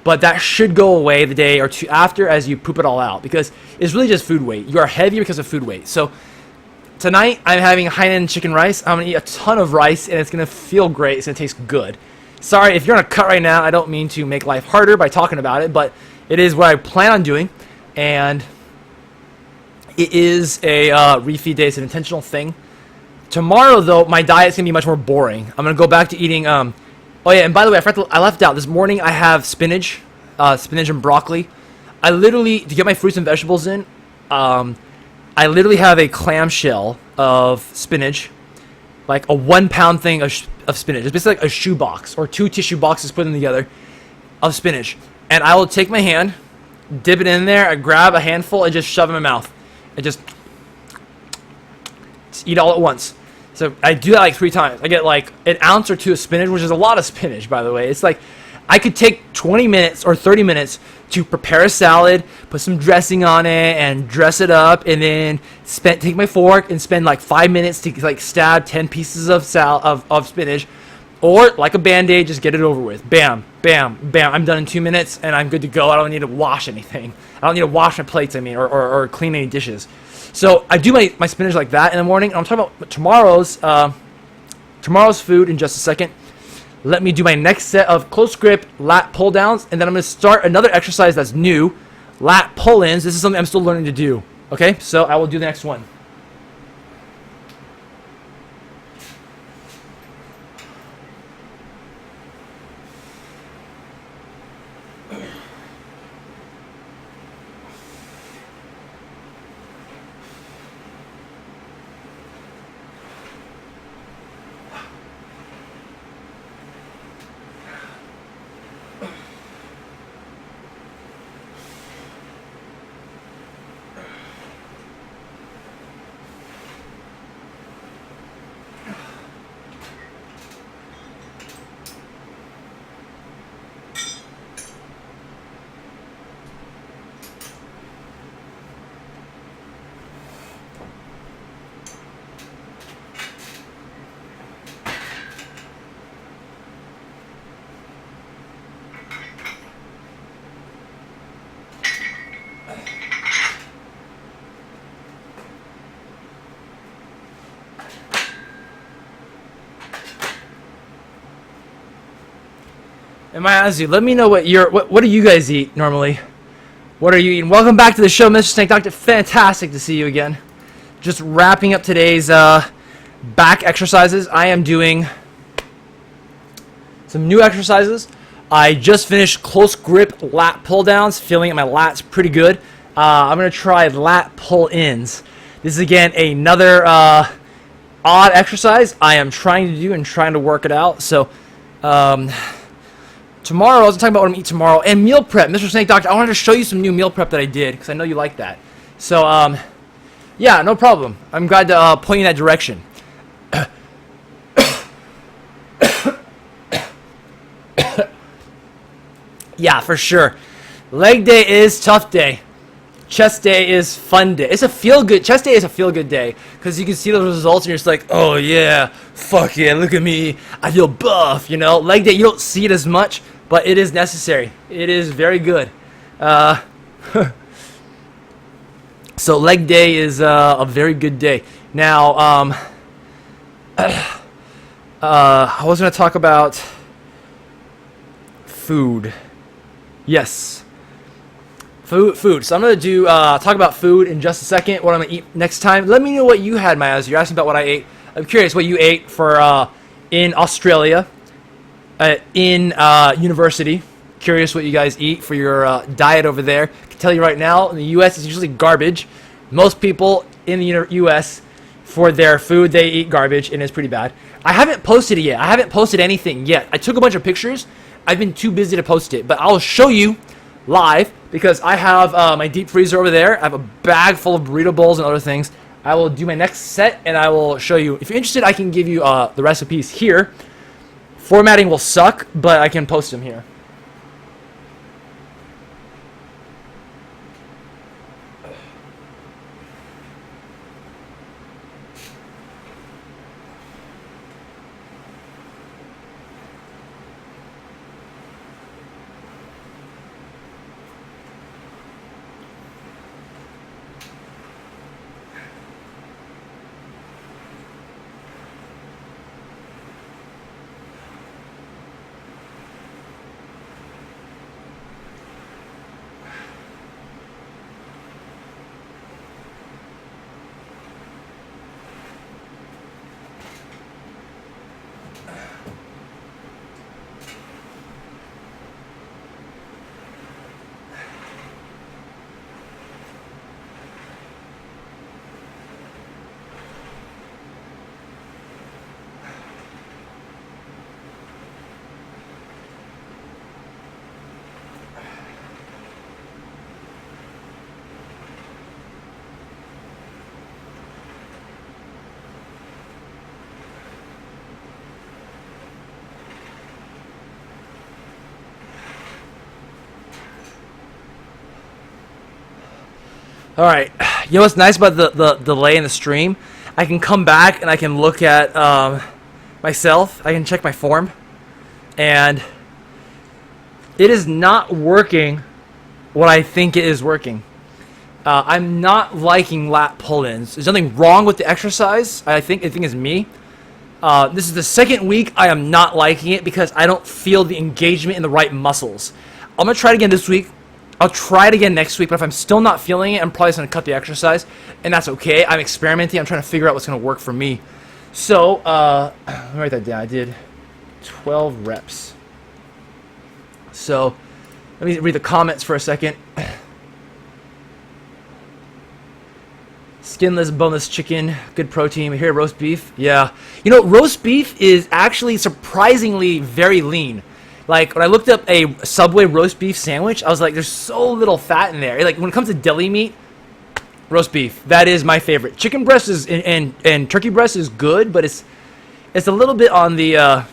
but that should go away the day or two after as you poop it all out, because it's really just food weight. You are heavier because of food weight. So tonight I'm having Hainan chicken rice. I'm gonna eat a ton of rice, and it's gonna feel great. It's gonna taste good. Sorry if you're on a cut right now. I don't mean to make life harder by talking about it, but it is what I plan on doing, and it is a refeed day. It's an intentional thing. Tomorrow, though, my diet's going to be much more boring. I'm going to go back to eating... oh, yeah, and by the way, I left out. This morning, I have spinach and broccoli. I literally, to get my fruits and vegetables in, I literally have a clamshell of spinach, like a 1 pound thing of spinach. It's basically like a shoe box or 2 tissue boxes put in together of spinach. And I will take my hand, dip it in there, I grab a handful, and just shove it in my mouth. And just eat all at once. So I do that like 3 times. I get like an ounce or 2 of spinach, which is a lot of spinach, by the way. It's like I could take 20 minutes or 30 minutes to prepare a salad, put some dressing on it, and dress it up, and then take my fork and spend like 5 minutes to like stab 10 pieces of spinach, or like a Band-Aid, just get it over with. Bam, bam, bam. I'm done in 2 minutes, and I'm good to go. I don't need to wash anything. I don't need to wash my plates, or clean any dishes. So I do my spinach like that in the morning. And I'm talking about tomorrow's food in just a second. Let me do my next set of close grip lat pull downs, and then I'm going to start another exercise that's new, lat pull ins. This is something I'm still learning to do. Okay, so I will do the next one. Am I asking you? Let me know what do you guys eat normally? What are you eating? Welcome back to the show, Mr. Snake Doctor. Fantastic to see you again. Just wrapping up today's back exercises. I am doing some new exercises. I just finished close grip lat pull downs, feeling my lats pretty good. I'm gonna try lat pull ins. This is again another odd exercise I am trying to do and trying to work it out. So tomorrow, I was talking about what I'm eating tomorrow, and meal prep. Mr. Snake Doctor, I wanted to show you some new meal prep that I did, because I know you like that. So, yeah, no problem. I'm glad to point you in that direction. Yeah, for sure. Leg day is tough day. Chest day is fun day. It's a feel-good, chest day is a feel-good day, because you can see those results, and you're just like, oh yeah, fuck yeah, look at me, I feel buff, you know? Leg day, you don't see it as much, but it is necessary. It is very good. So leg day is a very good day. Now, I was going to talk about food. Yes. Food. So I'm going to do talk about food in just a second, what I'm going to eat next time. Let me know what you had, Myaz. You're asking about what I ate. I'm curious what you ate for in Australia, in university. Curious what you guys eat for your diet over there. I can tell you right now, in the U.S. it's usually garbage. Most people in the U.S. for their food, they eat garbage, and it's pretty bad. I haven't posted it yet. I haven't posted anything yet. I took a bunch of pictures. I've been too busy to post it, but I'll show you live because I have my deep freezer over there. I have a bag full of burrito bowls and other things. I will do my next set, and I will show you. If you're interested, I can give you the recipes here. Formatting will suck, but I can post them here. All right, you know what's nice about the delay in the stream? I can come back and I can look at myself. I can check my form, and it is not working what I think it is working. I'm not liking lat pull-ins. There's nothing wrong with the exercise. I think it's me. This is the second week I am not liking it because I don't feel the engagement in the right muscles. I'm gonna try it again this week. I'll try it again next week, but if I'm still not feeling it, I'm probably just going to cut the exercise, and that's okay. I'm experimenting. I'm trying to figure out what's going to work for me. So, let me write that down. I did 12 reps. So, let me read the comments for a second. Skinless, boneless chicken, good protein. We hear roast beef. Yeah. You know, roast beef is actually surprisingly very lean. Like, when I looked up a Subway roast beef sandwich, I was like, there's so little fat in there. Like, when it comes to deli meat, roast beef, that is my favorite. Chicken breast is and turkey breast is good, but it's a little bit on the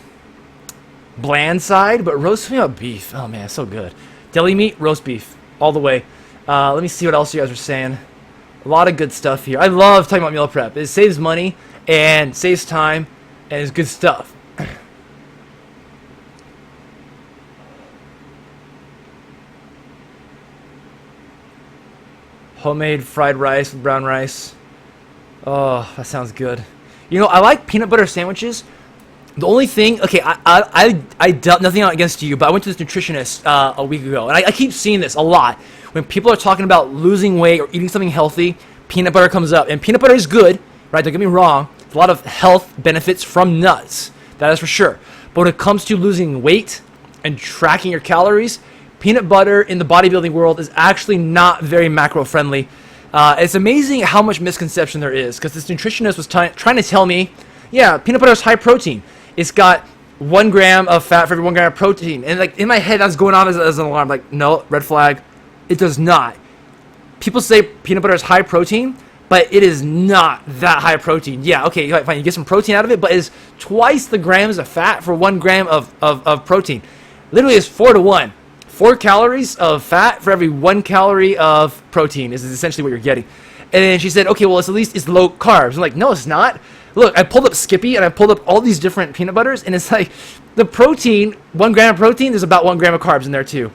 bland side. But roast beef, oh man, so good. Deli meat, roast beef, all the way. Let me see what else you guys are saying. A lot of good stuff here. I love talking about meal prep. It saves money and saves time, and it's good stuff. Homemade fried rice with brown rice. Oh, that sounds good. You know, I like peanut butter sandwiches. The only thing, okay, I dealt nothing against you, but I went to this nutritionist a week ago, and I keep seeing this a lot. When people are talking about losing weight or eating something healthy, peanut butter comes up. And peanut butter is good, right? Don't get me wrong. There's a lot of health benefits from nuts. That is for sure. But when it comes to losing weight and tracking your calories, peanut butter in the bodybuilding world is actually not very macro friendly. It's amazing how much misconception there is, because this nutritionist was trying to tell me, yeah, peanut butter is high protein. It's got 1 gram of fat for every 1 gram of protein. And like in my head, that's going off as an alarm. Like, no, red flag. It does not. People say peanut butter is high protein, but it is not that high protein. Yeah, okay, fine, you get some protein out of it, but it's twice the grams of fat for 1 gram of protein. Literally, it's 4 to 1. 4 calories of fat for every 1 calorie of protein is essentially what you're getting. And then she said, okay, well, at least it's low carbs. I'm like, no, it's not. Look, I pulled up Skippy, and I pulled up all these different peanut butters, and it's like the protein, 1 gram of protein, there's about 1 gram of carbs in there too.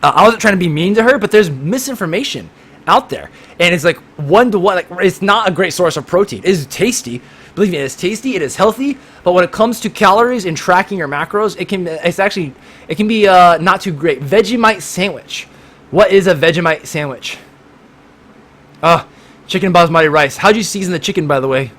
I wasn't trying to be mean to her, but there's misinformation out there. And it's like 1 to 1. Like, it's not a great source of protein. It is tasty. Believe me, it is tasty. It is healthy. But when it comes to calories and tracking your macros, it can be not too great. Vegemite sandwich. What is a Vegemite sandwich? Chicken basmati rice. How'd you season the chicken, by the way?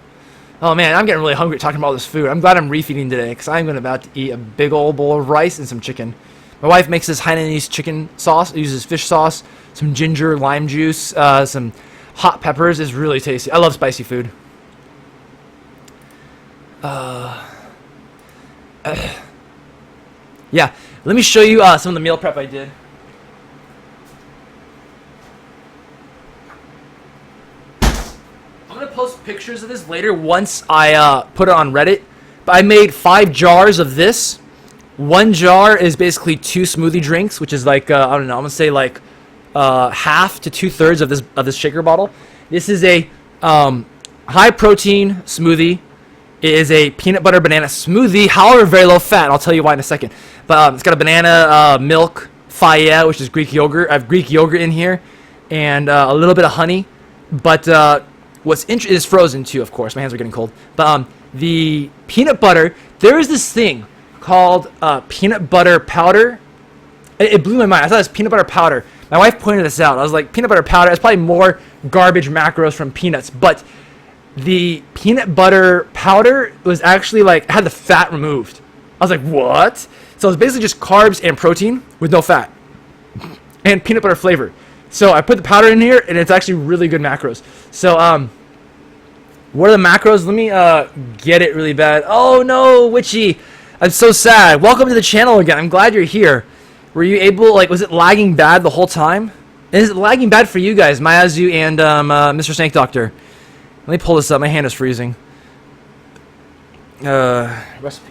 Oh man, I'm getting really hungry talking about all this food. I'm glad I'm refeeding today because I'm about to eat a big old bowl of rice and some chicken. My wife makes this Hainanese chicken sauce. It uses fish sauce, some ginger, lime juice, some hot peppers. It's really tasty. I love spicy food. Yeah, let me show you some of the meal prep I did. I'm gonna post pictures of this later once I put it on Reddit. But I made 5 jars of this. 1 jar is basically 2 smoothie drinks, which is like I don't know. I'm gonna say like half to 2/3 of this shaker bottle. This is a high protein smoothie. It is a peanut butter banana smoothie, however very low fat. I'll tell you why in a second. But it's got a banana milk faya, which is Greek yogurt. I have Greek yogurt in here, and a little bit of honey. But what's interesting is frozen too, of course. My hands are getting cold. But the peanut butter, there is this thing called peanut butter powder. It blew my mind. I thought it was peanut butter powder. My wife pointed this out. I was like, peanut butter powder, it's probably more garbage macros from peanuts. But the peanut butter powder was actually like, had the fat removed. I was like, what? So it's basically just carbs and protein with no fat. And peanut butter flavor. So I put the powder in here, and it's actually really good macros. So, what are the macros? Let me get it really bad. Oh no, Witchy. I'm so sad. Welcome to the channel again. I'm glad you're here. Were you able, like, was it lagging bad the whole time? And is it lagging bad for you guys, Mayazu and Mr. Snake Doctor? Let me pull this up. My hand is freezing. Recipes.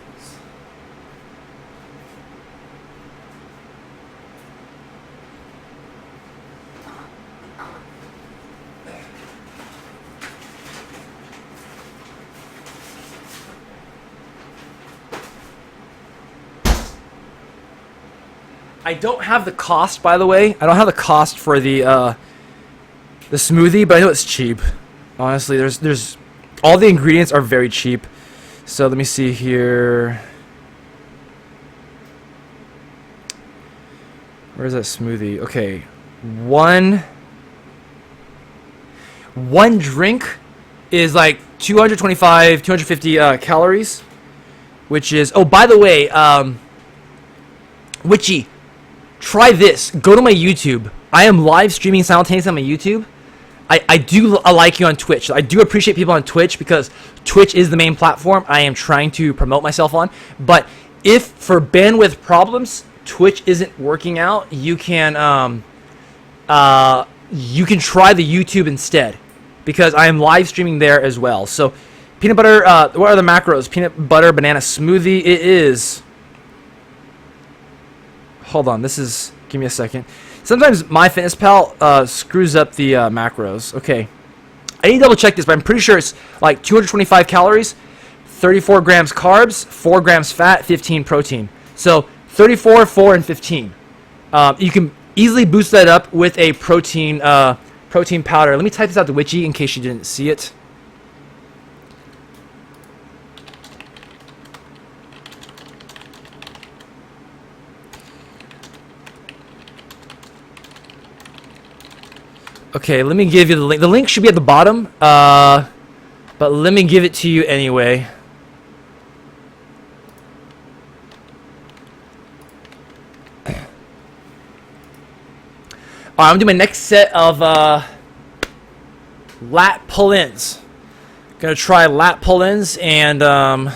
I don't have the cost, by the way. I don't have the cost for the smoothie, but I know it's cheap. Honestly, there's all the ingredients are very cheap. So let me see here. Where's that smoothie? Okay, one drink is like 225, 250 calories, which is. Oh, by the way, Witchy. Try this. Go to my YouTube. I am live streaming simultaneously on my YouTube. I do like you on Twitch. I do appreciate people on Twitch because Twitch is the main platform I am trying to promote myself on. But if for bandwidth problems Twitch isn't working out, you can try the YouTube instead because I am live streaming there as well. So peanut butter. What are the macros? Peanut butter banana smoothie. It is. Hold on, this is, give me a second. Sometimes MyFitnessPal screws up the macros. Okay, I need to double check this, but I'm pretty sure it's like 225 calories, 34 grams carbs, 4 grams fat, 15 protein. So 34, 4, and 15. You can easily boost that up with a protein powder. Let me type this out to Witchy in case you didn't see it. Okay, let me give you the link. The link should be at the bottom, but let me give it to you anyway. Alright, I'm gonna do my next set of lat pull-ins. Gonna try lat pull-ins, and yeah,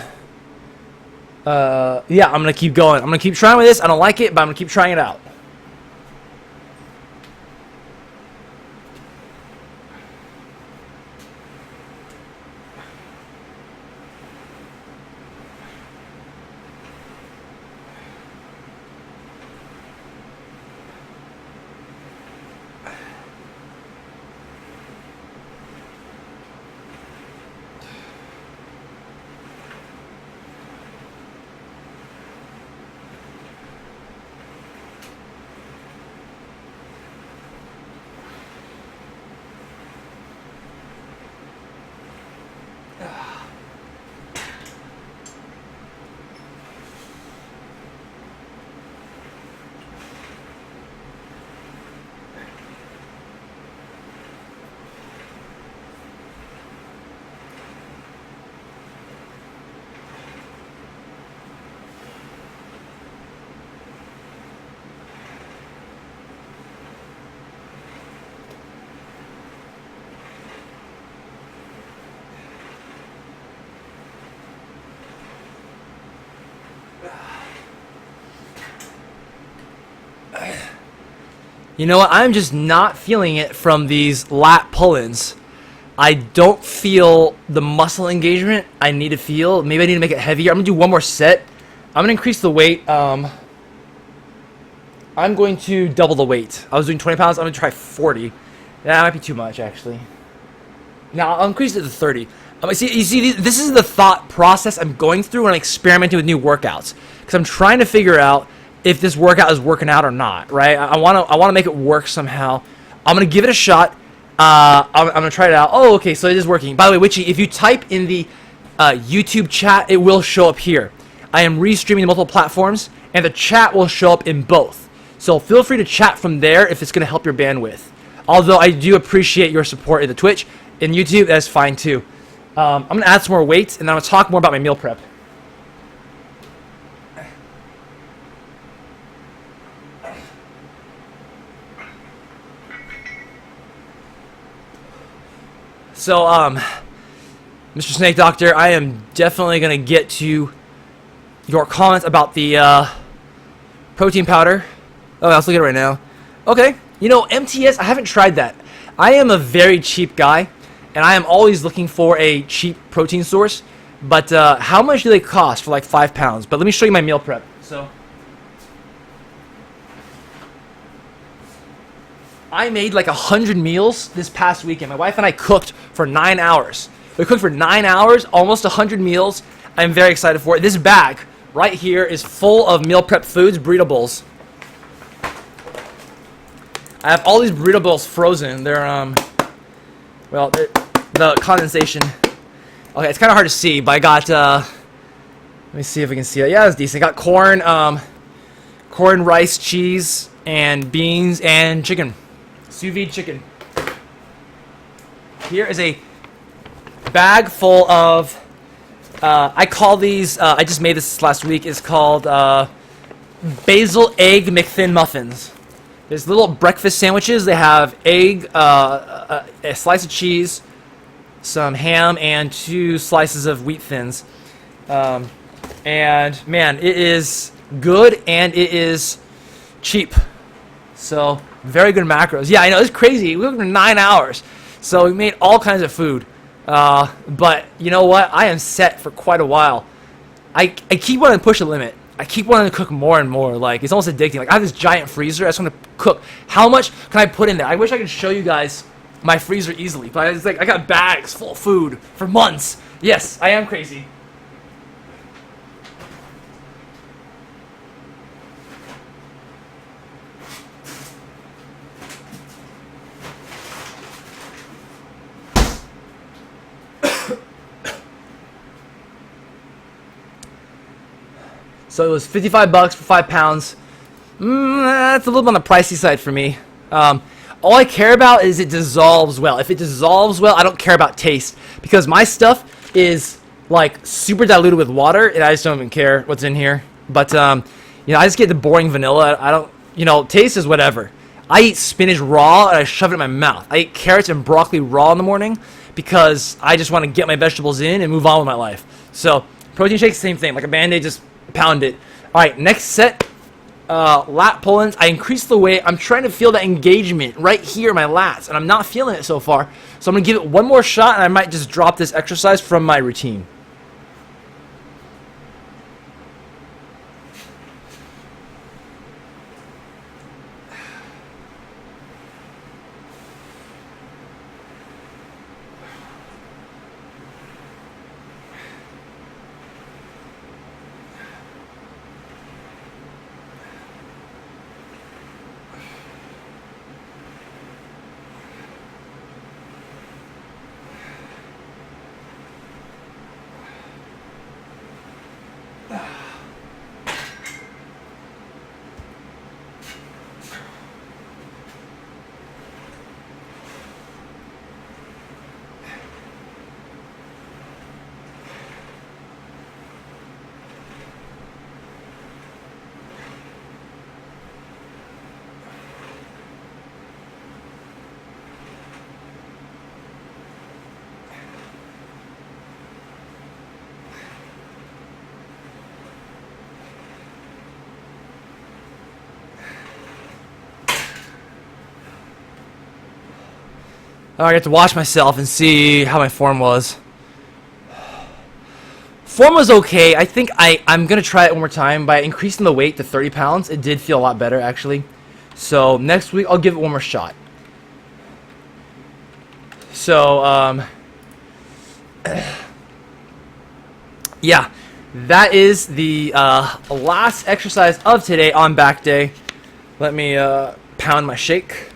I'm gonna keep going. I'm gonna keep trying with this. I don't like it, but I'm gonna keep trying it out. You know what? I'm just not feeling it from these lat pull-ins. I don't feel the muscle engagement I need to feel. Maybe I need to make it heavier. I'm gonna do one more set. I'm gonna increase the weight. I'm going to double the weight. I was doing 20 pounds. I'm gonna try 40. That might be too much, actually. Now I'll increase it to 30. You see, this is the thought process I'm going through when I'm experimenting with new workouts, because I'm trying to figure out if this workout is working out or not. Right? I wanna make it work somehow. I'm gonna give it a shot. I'm gonna try it out. Oh, okay, so it is working. By the way, Witchy, if you type in the YouTube chat, it will show up here. I am restreaming to multiple platforms, and the chat will show up in both. So feel free to chat from there if it's gonna help your bandwidth. Although I do appreciate your support in the Twitch, in YouTube, that's fine too. I'm gonna add some more weights, and then I'm gonna talk more about my meal prep. So, Mr. Snake Doctor, I am definitely gonna get to your comments about the protein powder. Oh, let's look at it right now. Okay, you know, MTS, I haven't tried that. I am a very cheap guy, and I am always looking for a cheap protein source. But how much do they cost for like 5 pounds? But let me show you my meal prep. So, I made like 100 meals this past weekend. My wife and I cooked for 9 hours. We cooked for 9 hours, almost 100 meals. I'm very excited for it. This bag right here is full of meal prep foods, burrito bowls. I have all these burrito bowls frozen. They're, well, the condensation. Okay, it's kind of hard to see, but I got, let me see if we can see it. Yeah, it's decent. I got corn, rice, cheese, and beans, and chicken. Sous vide chicken. Here is a bag full of, I call these, I just made this last week, it's called basil egg McThin muffins. There's little breakfast sandwiches. They have egg, a slice of cheese, some ham, and 2 slices of wheat thins. And man, it is good and it is cheap. So very good macros. Yeah, I know, it's crazy. We worked for 9 hours, so we made all kinds of food. But you know what? I am set for quite a while. I keep wanting to push a limit. I keep wanting to cook more and more. Like, it's almost addicting. Like, I have this giant freezer. I just want to cook. How much can I put in there? I wish I could show you guys my freezer easily, but it's like I got bags full of food for months. Yes, I am crazy. So it was 55 bucks for 5 pounds. That's a little bit on the pricey side for me. All I care about is it dissolves well. If it dissolves well, I don't care about taste, because my stuff is like super diluted with water, and I just don't even care what's in here. But you know, I just get the boring vanilla. I don't, you know, taste is whatever. I eat spinach raw and I shove it in my mouth. I eat carrots and broccoli raw in the morning because I just want to get my vegetables in and move on with my life. So protein shakes, same thing. Like a Band-Aid, just pound it. All right, next set. Lat pull-ins. I increased the weight. I'm trying to feel that engagement right here in my lats, and I'm not feeling it so far. So I'm going to give it one more shot, and I might just drop this exercise from my routine. I get to watch myself and see how my form was. Form was okay. I think I'm going to try it one more time. By increasing the weight to 30 pounds, it did feel a lot better, actually. So, next week, I'll give it one more shot. So, yeah. That is the last exercise of today on back day. Let me pound my shake.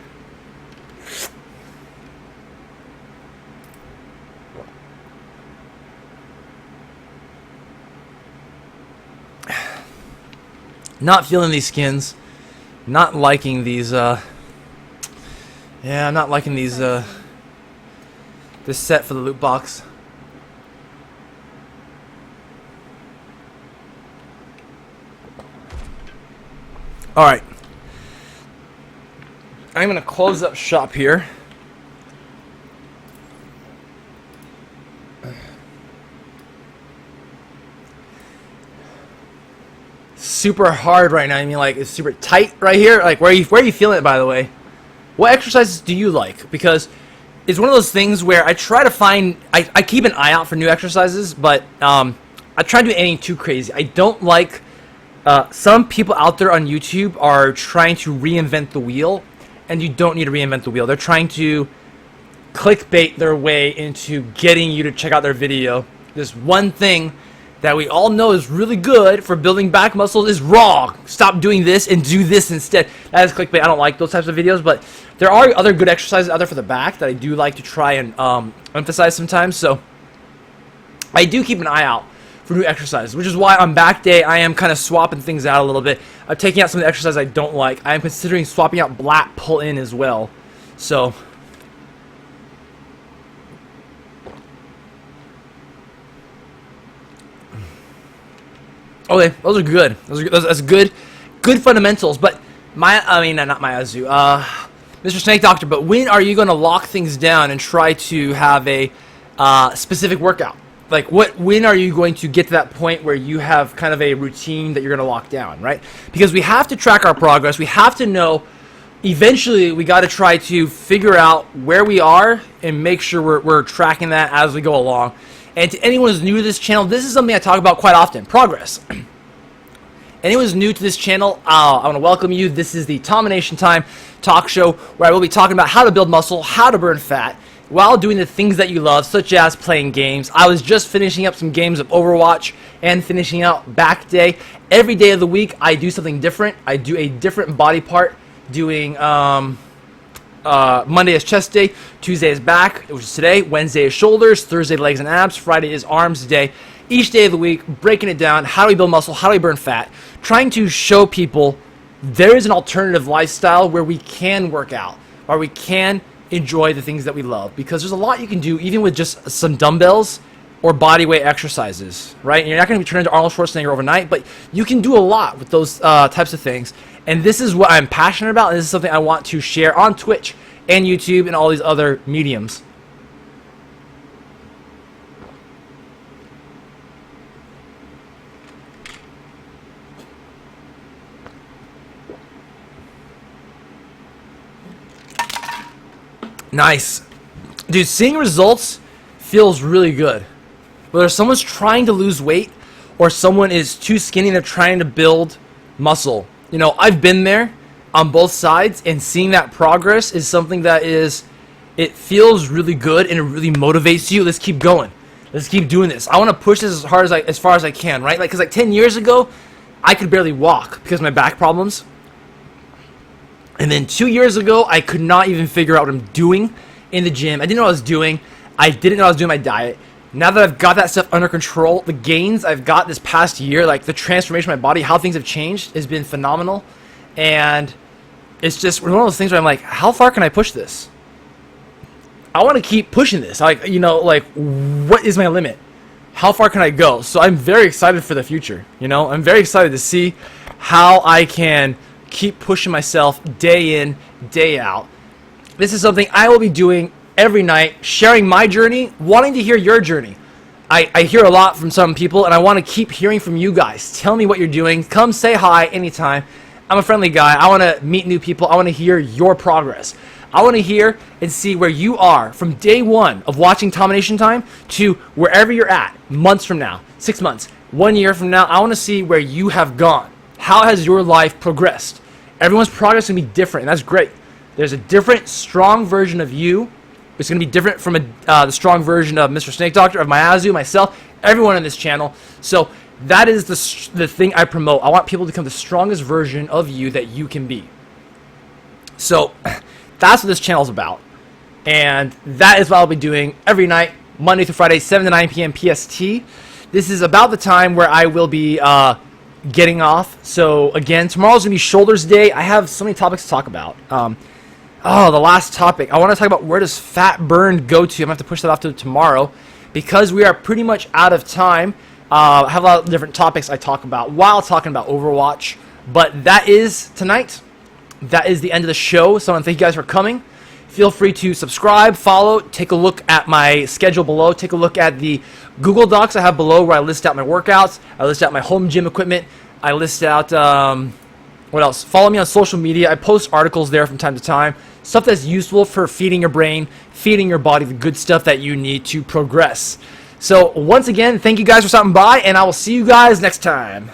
Not feeling these skins. Not liking these, yeah, I'm not liking these, this set for the loot box. Alright. I'm gonna close up shop here. Super hard right now. I mean, like, it's super tight right here. Like, where are you feeling it, by the way? What exercises do you like? Because it's one of those things where I try to find, I keep an eye out for new exercises, but I try to do anything too crazy. I don't like, some people out there on YouTube are trying to reinvent the wheel, and you don't need to reinvent the wheel. They're trying to clickbait their way into getting you to check out their video. This one thing that we all know is really good for building back muscles is wrong. Stop doing this and do this instead. That is clickbait. I don't like those types of videos, but there are other good exercises out there for the back that I do like to try and emphasize sometimes. So I do keep an eye out for new exercises, which is why on back day I am kind of swapping things out a little bit. I'm taking out some of the exercises I don't like. I am considering swapping out lat pull in as well. So okay, those are good. That's good fundamentals. But not Mayazu, Mr. Snake Doctor. But when are you going to lock things down and try to have a specific workout? Like, when are you going to get to that point where you have kind of a routine that you're going to lock down, right? Because we have to track our progress. We have to know. Eventually, we got to try to figure out where we are and make sure we're tracking that as we go along. And to anyone who's new to this channel, this is something I talk about quite often, progress. Anyone who's new to this channel, I want to welcome you. This is the TOMINATION Time talk show where I will be talking about how to build muscle, how to burn fat, while doing the things that you love, such as playing games. I was just finishing up some games of Overwatch and finishing out back day. Every day of the week, I do something different. I do a different body part, doing Monday is chest day, Tuesday is back, which is today, Wednesday is shoulders, Thursday legs and abs, Friday is arms day. Each day of the week, breaking it down, how do we build muscle, how do we burn fat, trying to show people there is an alternative lifestyle where we can work out, where we can enjoy the things that we love, because there's a lot you can do even with just some dumbbells or body weight exercises, right? And you're not going to be turned into Arnold Schwarzenegger overnight, but you can do a lot with those types of things. And this is what I'm passionate about, and this is something I want to share on Twitch and YouTube and all these other mediums. Nice. Dude, seeing results feels really good. Whether someone's trying to lose weight or someone is too skinny and they're trying to build muscle. You know, I've been there on both sides, and seeing that progress is something that it feels really good and it really motivates you. Let's keep going. Let's keep doing this. I want to push this as far as I can, right? Like, 'cause like 10 years ago, I could barely walk because of my back problems. And then 2 years ago, I could not even figure out what I'm doing in the gym. I didn't know what I was doing. I didn't know I was doing my diet. Now that I've got that stuff under control, the gains I've got this past year, like the transformation of my body, how things have changed, has been phenomenal. And it's just one of those things where I'm like, how far can I push this? I want to keep pushing this. Like, you know, like, what is my limit? How far can I go? So I'm very excited for the future. You know, I'm very excited to see how I can keep pushing myself day in, day out. This is something I will be doing every night, sharing my journey, wanting to hear your journey. I hear a lot from some people, and I want to keep hearing from you guys. Tell me what you're doing. Come say hi anytime. I'm a friendly guy. I want to meet new people. I want to hear your progress. I want to hear and see where you are from day one of watching Tomination Time to wherever you're at, months from now, 6 months, 1 year from now. I want to see where you have gone. How has your life progressed? Everyone's progress is going to be different, and that's great. There's a different, strong version of you. It's going to be different from the strong version of Mr. Snake Doctor, of Mayazu, myself, everyone on this channel. So that is the thing I promote. I want people to become the strongest version of you that you can be. So that's what this channel is about. And that is what I'll be doing every night, Monday through Friday, 7 to 9 p.m. PST. This is about the time where I will be getting off. So again, tomorrow's going to be Shoulders Day. I have so many topics to talk about. The last topic. I want to talk about where does fat burn go to. I'm going to have to push that off to tomorrow because we are pretty much out of time. I have a lot of different topics I talk about while talking about Overwatch. But that is tonight. That is the end of the show. So I want to thank you guys for coming. Feel free to subscribe, follow, take a look at my schedule below. Take a look at the Google Docs I have below where I list out my workouts. I list out my home gym equipment. I list out, what else? Follow me on social media. I post articles there from time to time. Stuff that's useful for feeding your brain, feeding your body the good stuff that you need to progress. So once again, thank you guys for stopping by, and I will see you guys next time.